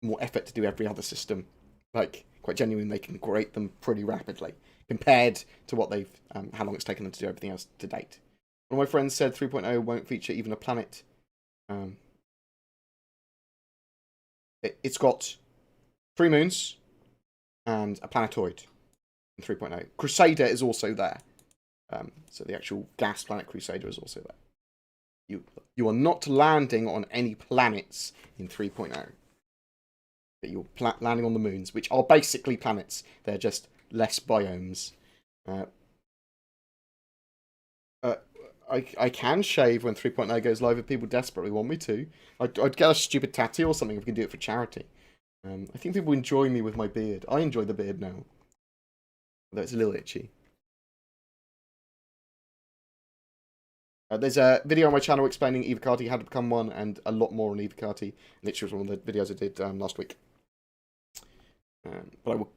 more effort to do every other system. Like, quite genuinely, they can create them pretty rapidly compared to what they've how long it's taken them to do everything else to date. One of my friends said 3.0 won't feature even a planet. It's got 3 moons and a planetoid in 3.0. Crusader is also there. So the actual gas planet Crusader is also there. You are not landing on any planets in 3.0. But you're landing on the moons, which are basically planets. They're just less biomes. I can shave when 3.0 goes live if people desperately want me to. I'd get a stupid tattoo or something if we can do it for charity. I think people enjoy me with my beard. I enjoy the beard now. Although it's a little itchy. There's a video on my channel explaining Evocati, how to become one, and a lot more on Evocati. Literally was one of the videos I did last week. But I will...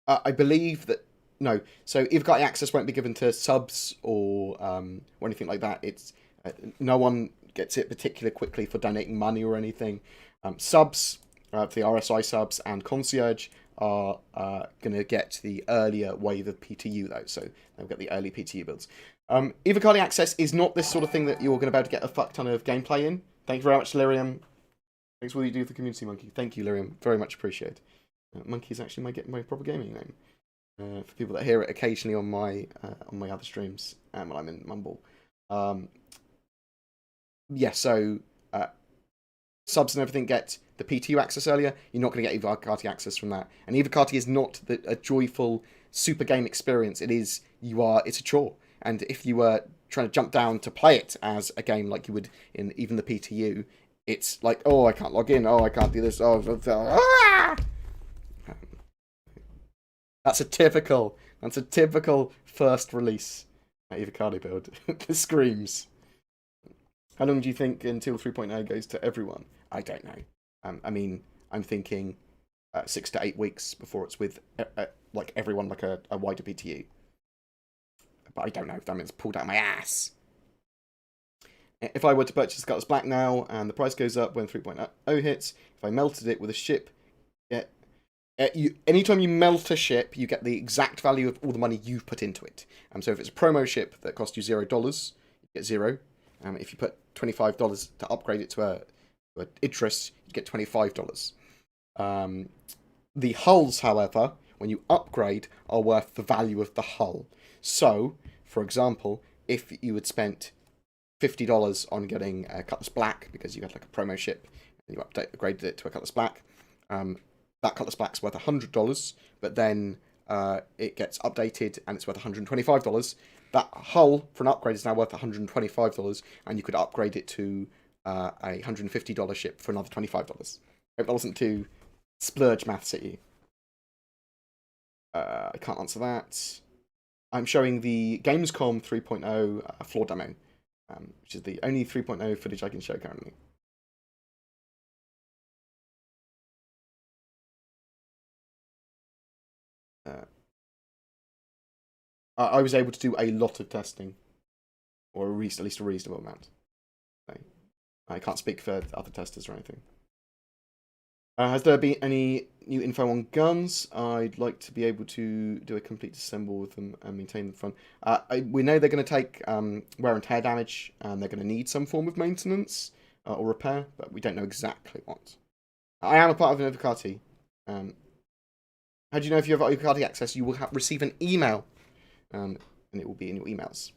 I believe that... No, so Evocati access won't be given to subs or anything like that. It's no one gets it particularly quickly for donating money or anything. Subs, the RSI subs and Concierge are going to get the earlier wave of PTU though, so they'll get the early PTU builds. Evocati access is not this sort of thing that you're going to be able to get a fuck ton of gameplay in. Thank you very much, Lyrium. Thanks for all you do for the community, Monkey. Thank you, Lyrium. Very much appreciated. Monkey is actually my proper gaming name. For people that hear it occasionally on my other streams when I'm in Mumble. Yeah, so subs and everything get the PTU access earlier. You're not going to get Evocati access from that. And Evocati is not a joyful super game experience. It's a chore. And if you were trying to jump down to play it as a game like you would in even the PTU, it's like, oh, I can't log in. Oh, I can't do this. Oh, ah! That's a typical That's a typical first release Evocati build. The screams. How long do you think until 3.0 goes to everyone? I don't know. I mean, I'm thinking 6 to 8 weeks before it's with like everyone, like a wider PTU. But I don't know if that means pulled out my ass. If I were to purchase Cutlass Black now and the price goes up when 3.0 hits, if I melted it with a ship, anytime you melt a ship, you get the exact value of all the money you've put into it. So if it's a promo ship that costs you $0, you get 0. If you put $25 to upgrade it to a Idris, you get $25. The hulls, however, when you upgrade, are worth the value of the hull. So, for example, if you had spent $50 on getting a Cutlass Black because you had like a promo ship and you upgraded it to a Cutlass Black, that Cutlass Black's worth $100, but then it gets updated and it's worth $125. That hull for an upgrade is now worth $125, and you could upgrade it to a $150 ship for another $25. Hope that wasn't too splurge maths at you. I can't answer that. I'm showing the Gamescom 3.0 floor demo, which is the only 3.0 footage I can show currently. I was able to do a lot of testing, or at least a reasonable amount. So, I can't speak for other testers or anything. Has there been any new info on guns? I'd like to be able to do a complete disassemble with them and maintain them fun. We know they're going to take wear and tear damage, and they're going to need some form of maintenance or repair, but we don't know exactly what. I am a part of an Evocati. How do you know if you have Evocati access? You will receive an email, and it will be in your emails.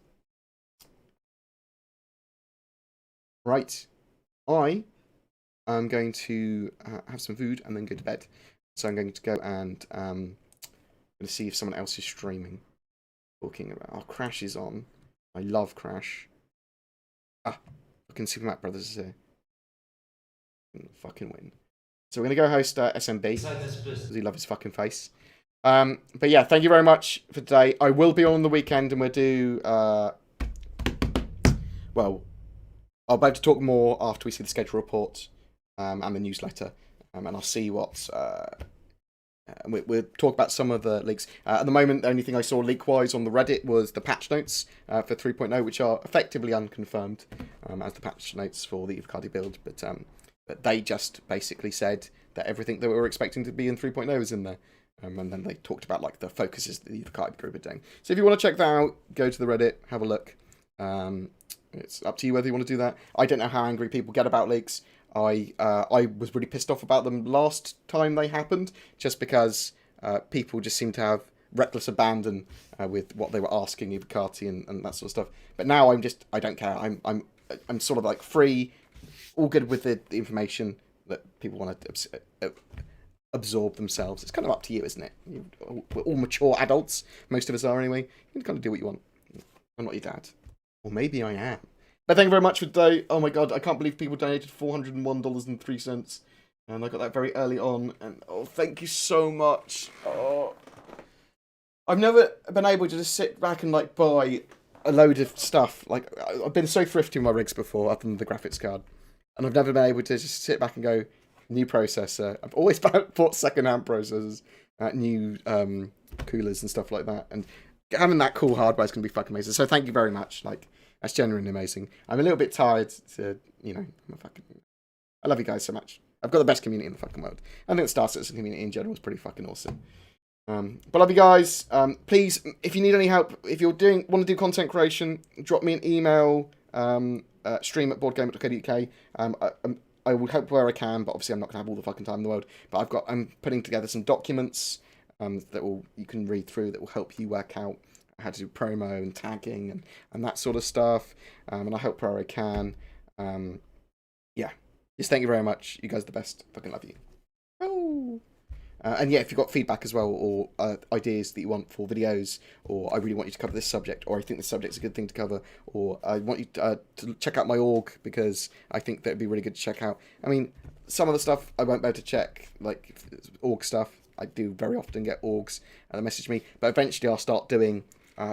Right. I'm going to have some food and then go to bed. So I'm going to go and going to see if someone else is streaming. Talking about Crash is on. I love Crash. Fucking Super Mac Brothers is here. Fucking win. So we're going to go host SMB because he loves his fucking face. But yeah, thank you very much for today. I will be on the weekend and we'll do well, I'll be able to talk more after we see the schedule report and the newsletter, and I'll see what we'll talk about some of the leaks. At the moment, the only thing I saw leak-wise on the Reddit was the patch notes for 3.0, which are effectively unconfirmed as the patch notes for the Evocati build, but they just basically said that everything that we were expecting to be in 3.0 is in there. And then they talked about like the focuses that the Evocati group are doing. So if you want to check that out, go to the Reddit, have a look. It's up to you whether you want to do that. I don't know how angry people get about leaks. I was really pissed off about them last time they happened, just because people just seem to have reckless abandon with what they were asking Evocati and that sort of stuff. But now I don't care. I'm sort of like free, all good with the information that people want to absorb themselves. It's kind of up to you, isn't it? We're all mature adults. Most of us are anyway. You can kind of do what you want. I'm not your dad. Or maybe I am. But thank you very much for today. Oh my god, I can't believe people donated $401.03. And I got that very early on. And oh, thank you so much. Oh, I've never been able to just sit back and like buy a load of stuff. Like, I've been so thrifty with my rigs before, other than the graphics card. And I've never been able to just sit back and go, new processor. I've always bought second-hand processors, new coolers and stuff like that. And having that cool hardware is going to be fucking amazing. So thank you very much. Like, that's genuinely amazing. I'm a little bit tired to, I love you guys so much. I've got the best community in the fucking world. I think the Star Citizen community in general is pretty fucking awesome. But love you guys. Please, if you need any help, if you're want to do content creation, drop me an email, stream at boardgamer.co.uk. I will help where I can, but obviously I'm not going to have all the fucking time in the world. But I'm putting together some documents that you can read through that will help you work out how to do promo and tagging and that sort of stuff. And I help where I can. Yeah. Just thank you very much. You guys are the best. Fucking love you. Oh. And yeah, if you've got feedback as well, or ideas that you want for videos, or I really want you to cover this subject, or I think this subject's a good thing to cover, or I want you to check out my org, because I think that'd be really good to check out. I mean, some of the stuff I won't be able to check, like org stuff, I do very often get orgs that message me. But eventually I'll start doing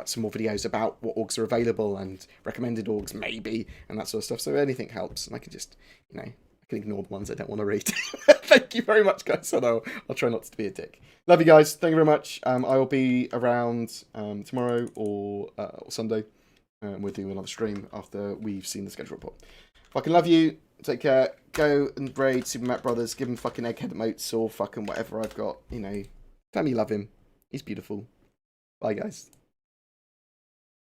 some more videos about what orgs are available and recommended orgs maybe and that sort of stuff. So anything helps, and I can just, you know, I can ignore the ones I don't want to read. Thank you very much, guys. I'll try not to be a dick. Love you guys. Thank you very much. I will be around tomorrow or Sunday. We'll do another stream after we've seen the schedule report. Fucking love you. Take care. Go and raid Super Matt Brothers. Give him fucking egghead emotes or fucking whatever I've got. You know, tell me you love him. He's beautiful. Bye, guys.